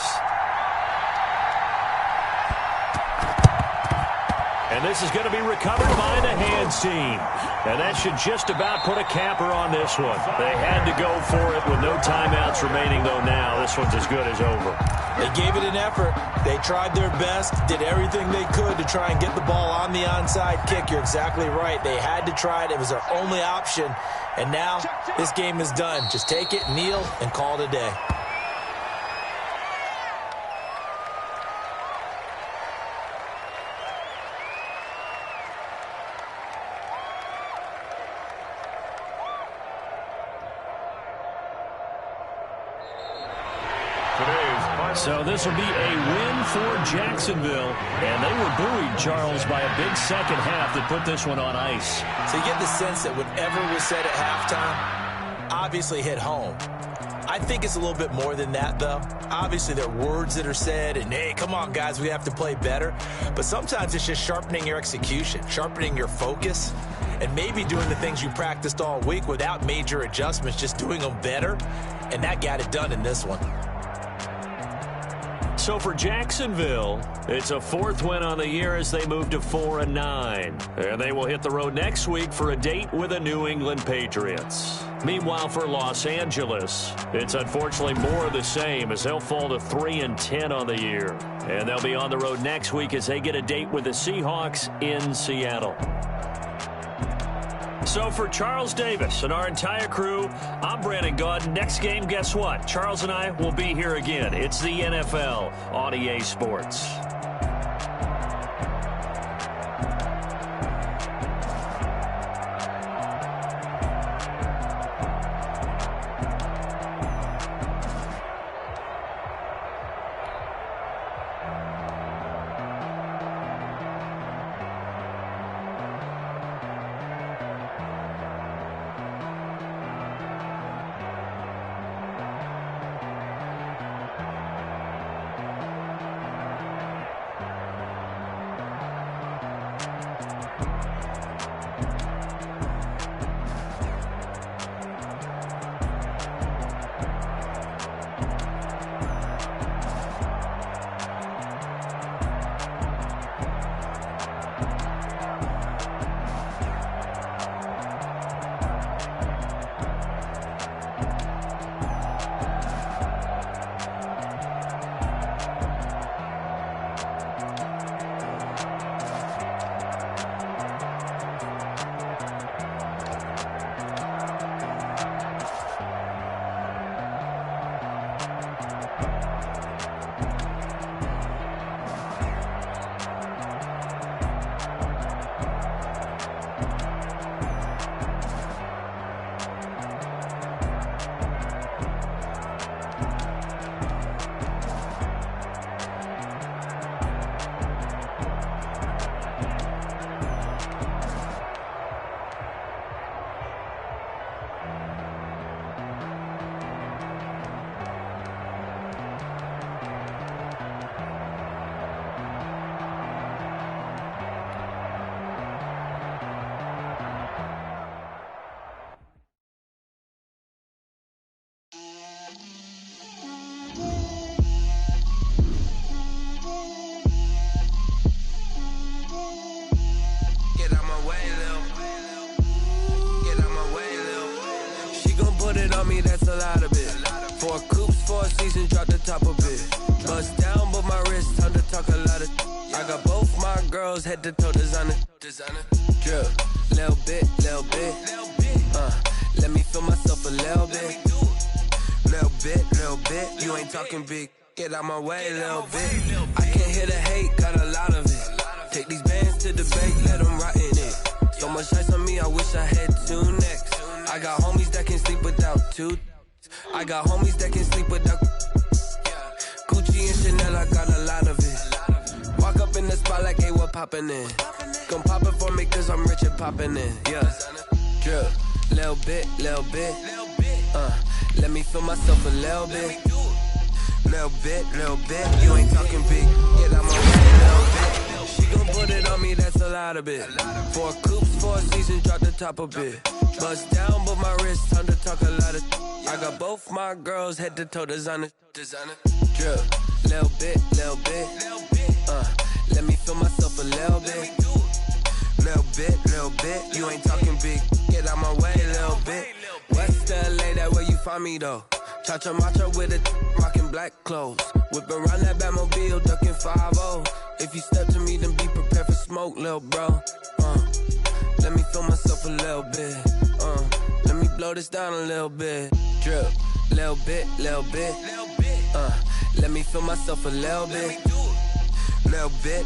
And this is going to be recovered by the hands team. And that should just about put a capper on this one. They had to go for it with no timeouts remaining, though now this one's as good as over. They gave it an effort. They tried their best, did everything they could to try and get the ball on the onside kick. You're exactly right. They had to try it. It was their only option. And now this game is done. Just take it, kneel, and call it a day. So this will be a win for Jacksonville. And they were buoyed, Charles, by a big second half that put this one on ice. So you get the sense that whatever was said at halftime obviously hit home. I think it's a little bit more than that, though. Obviously, there are words that are said, and, hey, come on, guys, we have to play better. But sometimes it's just sharpening your execution, sharpening your focus, and maybe doing the things you practiced all week without major adjustments, just doing them better. And that got it done in this one. So for Jacksonville, it's a 4th win on the year as they move to 4-9. And they will hit the road next week for a date with the New England Patriots. Meanwhile, for Los Angeles, it's unfortunately more of the same as they'll fall to 3-10 on the year. And they'll be on the road next week as they get a date with the Seahawks in Seattle. So for Charles Davis and our entire crew, I'm Brandon Gaudin. Next game, guess what? Charles and I will be here again. It's the NFL on EA Sports. That's a lot of it. 4 coops, 4 seasons, drop the top of it. Bust down, but my wrist, time to talk a lot of. I got both my girls head to toe designer. Drip, little bit. Let me feel myself a little bit. Little bit. You ain't talking big. Get out my way, little bit. I can't hear the hate, got a lot of it. Take these bands to the bank, let them rot in it. So much ice on me, I wish I had 2 necks. I got homies that can sleep without 2. I got homies that can sleep without Gucci and Chanel, I got a lot of it. Walk up in the spot like, hey, what poppin' in? Come pop it for me cause I'm rich and poppin' in. Yeah, drip, little bit. Let me feel myself a little bit. Little bit. You ain't talking big, get out my way, little bit. She gon' put it on me, that's a lot of it. 4 coops, 4 seasons, drop the top a bit. Bust down, but my wrist, time to talk a lot of. I got both my girls head to toe designer. Drip, little bit. Let me feel myself a little bit. Little bit. You ain't talking big, get out my way, little bit. West LA, that where you find me though. Cha-cha matcha with a rockin' black clothes. Whip around that Batmobile, duckin' 5-0. If you step to me, then be prepared for smoke, lil' bro. Let me feel myself a little bit. Let me blow this down a little bit. Drip, little bit. Let me feel myself a little bit. Little bit.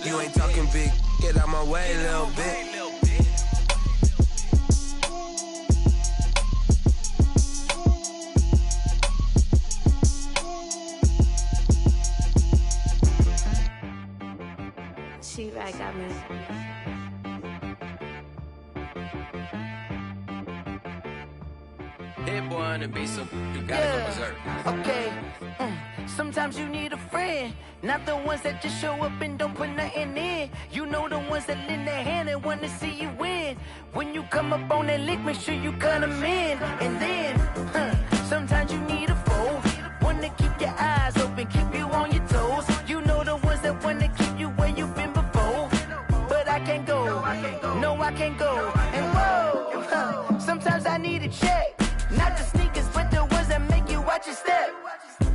You ain't talking big. Get out my way, little bit. She-Rag got me. Hit boy on the beat, so you gotta go berserk. Okay. Sometimes you need a friend, not the ones that just show up and don't put nothing in. You know the ones that lend their hand and want to see you win. When you come up on that lick, make sure you cut them in. And then, sometimes you need a foe, one to keep your eyes open, keep you on your a check. Not the sneakers, but the ones that make you watch your step.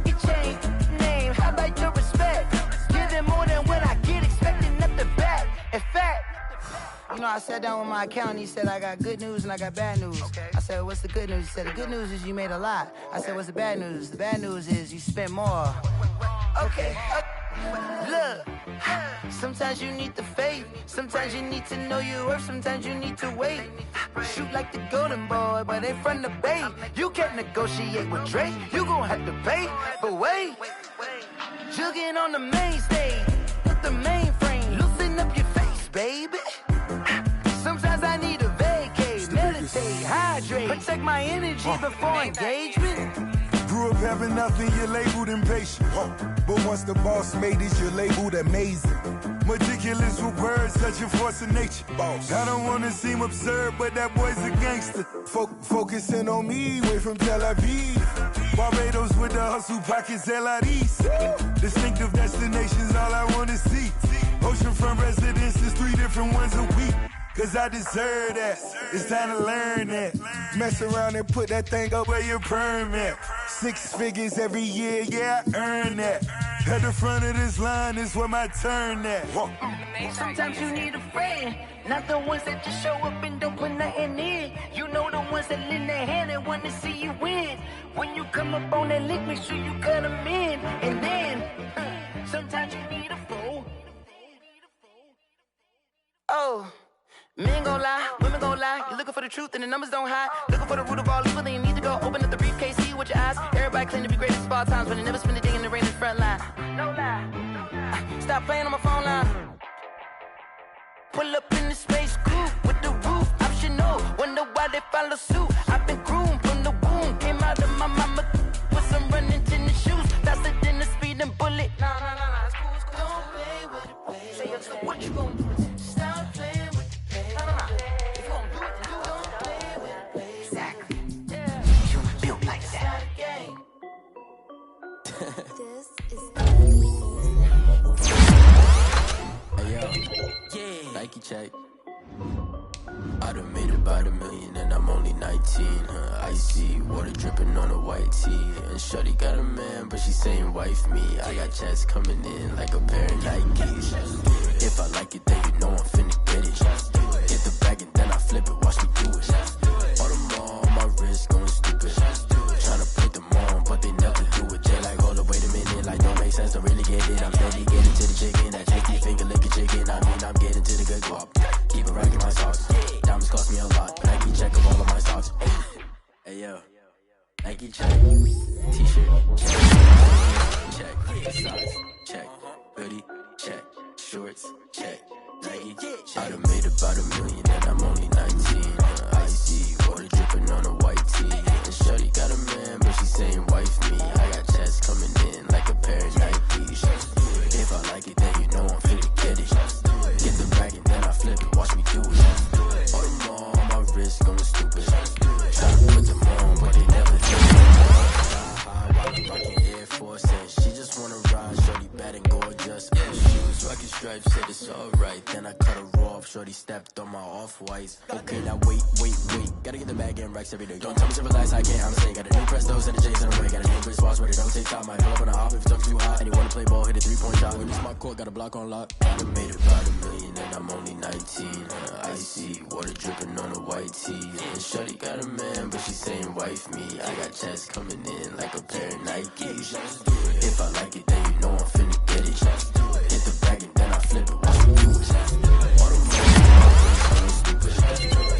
Your chain, name, how about your respect? Give them more than what I get, expecting nothing back. In fact, you know, I sat down with my accountant. He said, I got good news and I got bad news. Okay. I said, what's the good news? He said, the good news is you made a lot. I said, what's the bad news? The bad news is you spent more. Okay. Look, sometimes you need the faith. Sometimes you need to know your worth. Sometimes you need to wait. Shoot like the golden boy, but ain't from the bay. You can't negotiate with Drake. You gon' have to pay. But wait, jugging on the main stage with the mainframe. Loosen up your face, baby. Sometimes I need a vacate, meditate, hydrate, protect my energy before engagement. Grew up having nothing, you're labeled impatient. But once the boss made it, you're labeled amazing. Meticulous with words, such a force of nature. I don't wanna seem absurd, but that boy's a gangster. Focusing on me, way from Tel Aviv. Barbados with the hustle pockets, LIDs. Distinctive destinations, all I wanna see. Oceanfront residences, 3 different ones a week. Cause I deserve that, it's time to learn that. Mess around and put that thing up where your permit. 6 figures every year, yeah, I earn that. At the front of this line is where my turn at. Sometimes you need a friend, not the ones that just show up and don't put nothing in. You know the ones that lend their hand and want to see you win. When you come up on that lick, make sure you cut them in. And then, sometimes you need a fool. Oh. Men gon' lie, women gon' lie. You're looking for the truth and the numbers don't hide. Looking for the root of all evil, then you need to go open up the briefcase, see with your eyes. Everybody claim to be greatest of all times, but they never spend a day in the rain in the front line. No lie. Stop playing on my phone line. Pull up in the space coupe with the roof optional. Wonder why they follow suit. I've been groomed from the womb. Came out of my mama with some running tennis shoes. Faster than the speeding bullet. Nah, it's cool, it's cool. Don't play with it, play. Say, what you gon' do? Stop playing. Nike check. I done made about $1 million and I'm only 19. Icy water dripping on a white tee. And shorty got a man, but she saying wife me. I got chats coming in like a pair of Nikes. If I like it, then you know I'm finna get it. Hit the bag and then I flip it, watch me do it. All the more on my wrist going stupid. Tryna put them on, but they never do it. They like, hold up, wait a minute, like don't make sense, don't really get it. I'm steady getting to the chicken, that tasty finger licking chicken. I mean, I'm getting to the good guap. Keep it racking my socks. Diamonds cost me a lot. Nike check of all of my socks. Hey yo, Nike check. T-shirt check. Socks check. Hoodie check. Shorts check. Nike. I done made about $1 million and I'm only 19. Icy water dripping on a white tee. And shorty got a man, but she saying wife me. I got chats coming in like a pair of Nikes. If I like it, then you know I'm finna get it. Get the bag and then I flip it, watch me do it. All the more on my wrist going stupid. Tryna put them on, but they never do it. While I'm rocking Air Force and she just wanna ride. Shorty bad and gorgeous. Shoes, rocking stripes, said it's alright. Then I cut her off, shorty stepped on my off-whites. Okay, now wait. Gotta get the bag and racks every day. Don't tell me to relax, I can't, I'm saying. Got a new Prestos and a J's in the way. Got a new British watch, but it don't take time. Might pull up on a hop if it's talking too hot. And you wanna play ball, hit a 3-point shot. When it's my court, got a block on lock. I done made about $1 million and I'm only 19. Icy water dripping on a white tee. And shorty got a man, but she saying wife me. I got chats coming in like a pair of Nikes. If I like it, then you know I'm finna get it. Hit the bag and then I flip it, watch me do it. All the more stupid.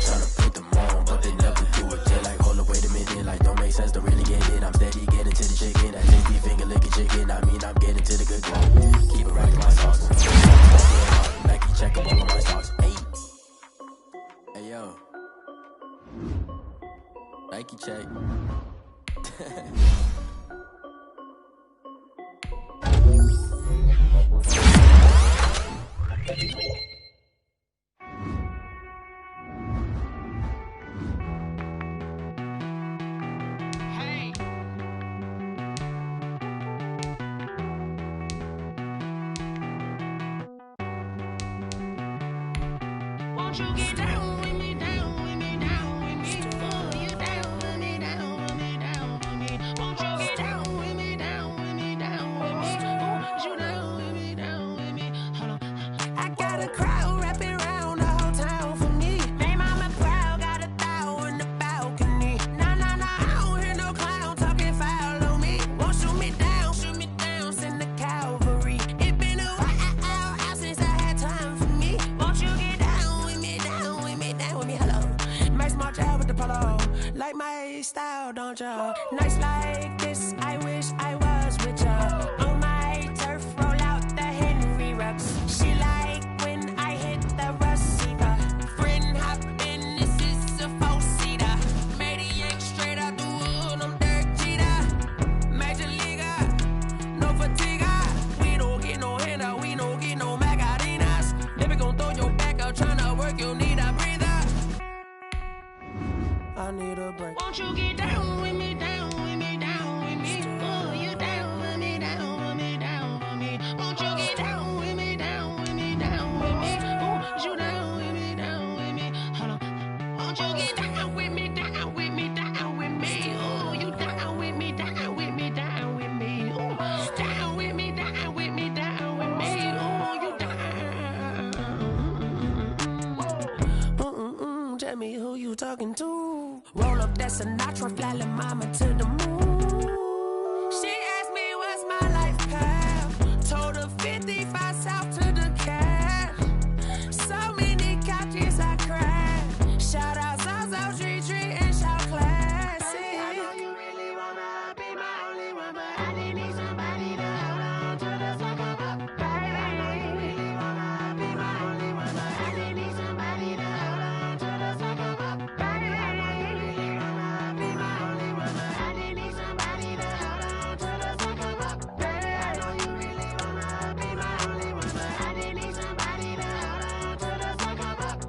Tryna put them on, but they never do it. They like, hold up, wait a minute, like don't make sense, don't really get it. I'm steady getting to the chicken, that tasty finger licking chicken. I mean, I'm getting to the good one. Keep it racking my socks. Nike check up all of my socks. Hey yo, Nike check. Won't you get down with me, down with me, down with me? Pull you down. style, don't ya? Nights like this, I wish I was with ya. On my turf, roll out the Henry rocks. She like when I hit the receiver. Friend hop in, this is a four-seater. Made a yank straight out the wood, I'm Derek Jeter. Major leaguer, no fatigue. We don't get no handout, we don't get no Macarinas. Never gon' throw your back out, tryna work, you need a breather. I need a break. Won't you get down with me, down with me, down with me? Oh, you down with me, down with me, down with me. Won't you get down with me, down with me, down with me? Oh, you down with me, down with me? Hold on. Won't you get down with me, down with me, down with me? Oh, you down with me, down with me, down with me? Oh, down with me, down with me, down with me? Oh, you down. Tell me who you talking to. Roll up that Sinatra, fly la mama to the moon. She asked me what's my life path. Told her 55 south to the cash. So many couches I cried. Shout out South Street and shout classic. I know you really wanna be my only one, but I didn't need somebody to hold on to the sucker up. Baby, I know you really wanna be my only one, but I didn't need somebody to hold on to the sucker up. Baby, I know you really wanna be my only one, but I didn't need somebody to hold on to the sucker up. Baby, I know you really wanna be my only one, but I didn't need somebody to hold on to the sucker up.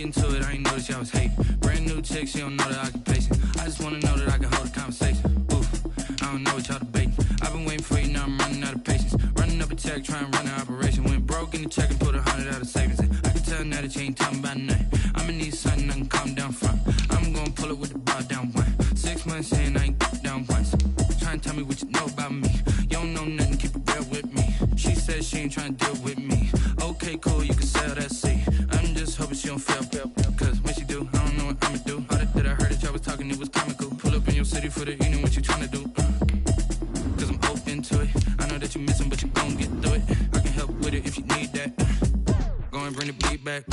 into it, I ain't noticed y'all was hating. Brand new chick, she don't know the occupation. I just wanna know that I can hold a conversation. Oof, I don't know what y'all debating. I've been waiting for you, now I'm running out of patience. Running up a check, trying to run an operation. Went broke in the check and put 100 out of savings in. I can tell now that you ain't talking about nothing. I'ma need something I can calm down from. I'm gonna pull it with the bar down one. 6 months in, I ain't down once. Trying to tell me what you know about me. You don't know nothing, keep it real with me. She said she ain't trying to deal with me. Okay, cool, you can sell that seat. I'm just hoping she don't fail. Cause when she do, I don't know what I'ma do. All that I heard that y'all was talking, it was comical. Pull up in your city for the evening, what you trying to do? Cause I'm open to it. I know that you missing, but you gon' get through it. I can help with it if you need that. Go and bring the beat back.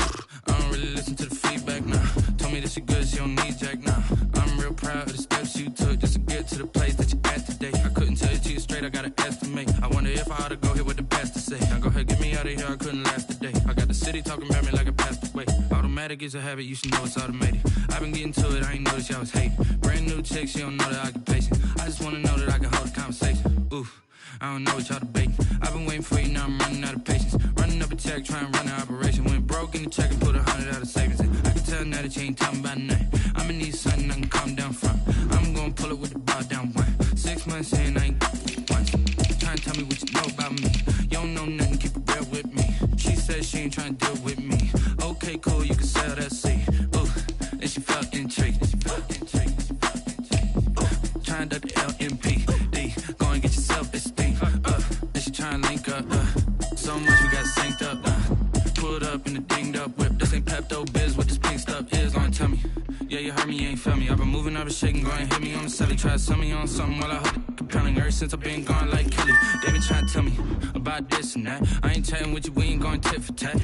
I don't really listen to the feedback, nah. Told me that she good, she don't need jack, nah. I'm real proud of the steps you took just to get to the place that you at today. I couldn't tell you to you straight, I gotta estimate. I wonder if I ought to go here with the best to say. Now go ahead, get me out of here, I couldn't last a day. I got the city talking about me like I passed away. Automatic is a habit, you should know it's automated. I've been getting to it, I ain't noticed y'all was hating. Brand new chick, she don't know the occupation. I just wanna know that I can hold a conversation. Oof, I don't know what y'all debating. I've been waiting for you, now I'm running out of patience. Running up a check, trying to run an operation. Went broke in the check and put 100 out of savings in. I can tell now that you ain't talking about nothing. I'ma need something I can calm down from. I'm gonna pull it with the bar down one. 6 months in, I ain't once. Trying to tell me what you know about me. You don't know nothing, keep it real with me. She said she ain't trying to deal with me. Okay, cool, you can sell that seat. Ooh, and she felt intrigued. Trying to duck the LMPD. Go and get your self-esteem. And she trying to link up. So much we got synced up. Pulled up in the dinged up whip. This ain't Pepto-Biz, what this pink stuff is. Gonna tell me. Yeah, you heard me, you ain't feel me. I've been moving, I've been shaking, go and hit me on the celly. Try to sell me on something while I hold it compelling. Ever since I've been gone like Kelly. They been trying to tell me about this and that. I ain't chatting with you, we ain't going tit for tat.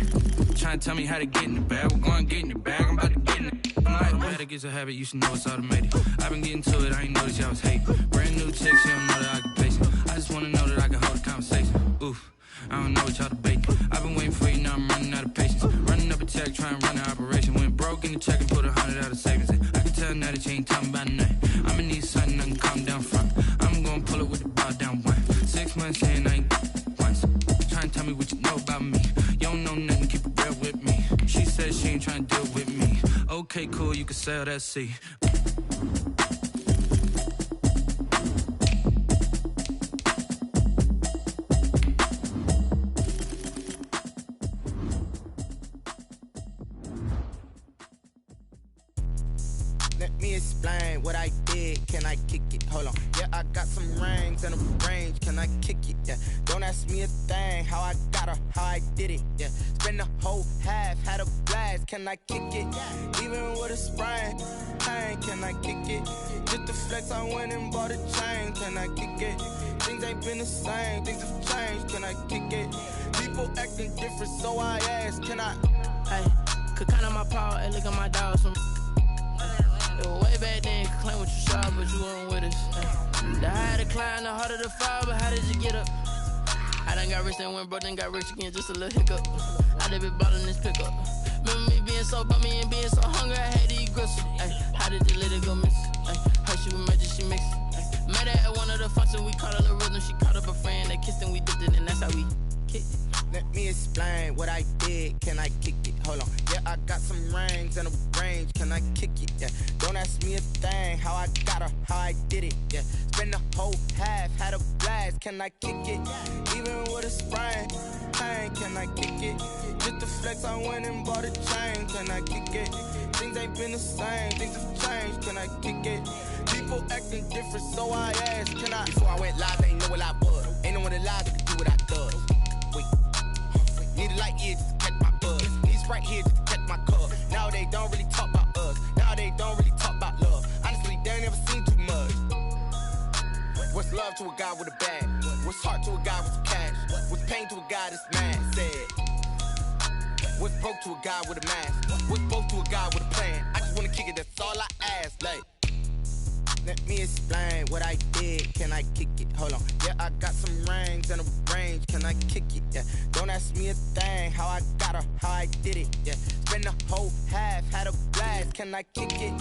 Trying to tell me how to get in the bag. We're going to get in the bag, I'm about to get in it. Automatic is a habit, you should know it's automated. I've been getting to it, I ain't noticed y'all was hating. Brand new chick, she don't know the occupation. I just wanna know that I can hold a conversation. Oof, I don't know what y'all debating. I've been waiting for you, now I'm running out of patience. Running up a check, trying to run an operation. Went broke in the check and put 100 out of savings in. I can tell now that you ain't talking about nothing. I'ma need something I can calm down from. I'm gonna pull it with the bar down one. 6 months in, I ain't once. Trying to tell me what you know about me. You don't know nothing, keep it real with me. She said she ain't trying to deal with me. Okay, cool, you can sell that seat. Let me explain what I did. Can I kick it? Hold on. Yeah, I got some rings and a range. Can I kick it? Yeah. Don't ask me a thing. How I got her, how I did it. Yeah. Spend the whole half, had a blast. Can I kick it? Even with a sprain. Pain, can I kick it? Just the flex, I went and bought a chain. Can I kick it? Things ain't been the same. Things have changed. Can I kick it? People acting different, so I ask. Can I? Hey, could count on my power. Hey, look at my dogs. Way back then, you could claim what you saw, but you weren't with us. The higher the climb, the harder the fall, but how did you get up? I done got rich, then went broke, then got rich again, just a little hiccup. I done been ballin' this pickup. Remember me being so bummy and being so hungry, I had to eat gristle. How did you let it go miss? Her she was magic, she mixed. Met her at one of the functions, we caught her the rhythm. She caught up a friend, they kissed and we dipped it, and that's how we kicked it. Let me explain what I did. Can I kick it? Hold on. Yeah, I got some rings and a range. Can I kick it? Yeah. Don't ask me a thing. How I got her, how I did it. Yeah. Spend the whole half, had a blast. Can I kick it? Even with a sprain. Pain, can I kick it? Just the flex, I went and bought a chain. Can I kick it? Things ain't been the same. Things have changed. Can I kick it? People acting different, so I asked. Can I? Before I went live, I ain't know what I was. Ain't no one alive that could do what I does. Wait. Need a light here just to catch my buzz. Need Sprite here just to catch my cup. Now they don't really talk about us. Now they don't really talk about love. Honestly, they ain't never seen too much. What's love to a guy with a bag? What's heart to a guy with some cash? What's pain to a guy that's mad? Said. What's broke to a guy with a mask? What's both to a guy with a plan? I just wanna kick it, that's all I ask. Like, let me explain what I did. Can I kick it? Hold on. Yeah, I got some rings and a range. Can I kick it? Yeah. Don't ask me a thing. How I got her, how I did it. Yeah. Spend the whole half, had a blast. Can I kick it?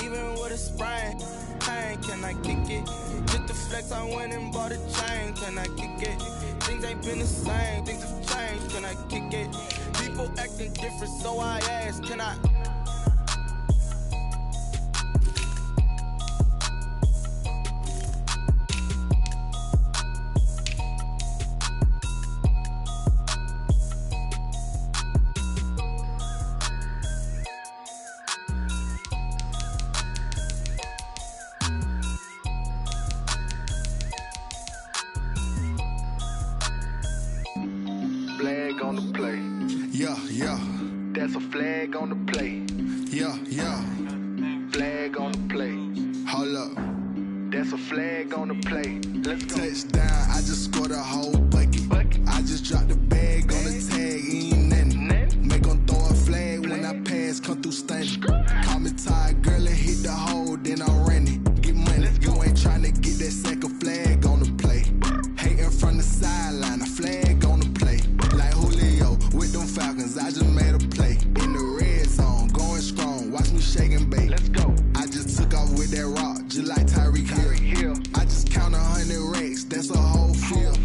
Even with a sprain. Pain, can I kick it? Just the flex, I went and bought a chain. Can I kick it? Things ain't been the same. Things have changed. Can I kick it? People acting different, so I ask. Can I? on the play. Yeah, yeah. That's a flag on the play. Yeah, yeah. Flag on the play. Hold up. That's a flag on the play. Let's go. Touchdown, I just scored a whole bucket. I just dropped the bag on the tag, ain't nothing. Make them throw a flag when I pass, come through stunning. Call me tired, girl, and hit the hole, then I'm running. Get money, you ain't tryna get that second flag on the play. Hating from the sideline, a flag on the play. Like Julio with them Falcons, I just made a play. In the red zone, going strong, watch me shake and bake. Let's go. I just took off with that rock, just like Tyreek Hill. I just count 100 racks, that's a whole field.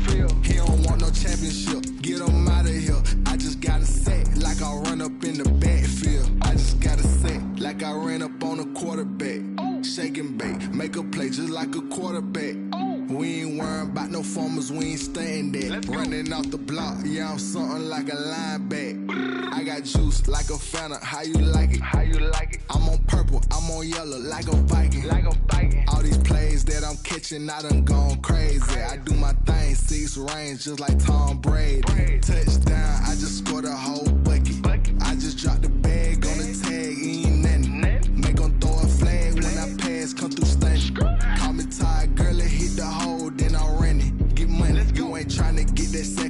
He don't want no championship, get him out of here. I just got a set, like I run up in the backfield. I just got a set, like I ran up on a quarterback. Shake and bake, make a play just like a quarterback. We ain't worrying about no formers, we ain't staying there. Running off the block, yeah, I'm something like a linebacker. I got juice like a Fanta, how you like it? How you like it? I'm on purple, I'm on yellow, like a Viking. Like a Viking. All these plays that I'm catching, I done gone crazy. I do my thing, 6 range, just like Tom Brady. Touchdown, I just scored a whole bucket. I just dropped the bag on the tag, ain't nothing. Make them throw a flag when I pass, come through stunning. Call me tired, girl, and hit the hole, then I'm running. Get money, you ain't tryna get that second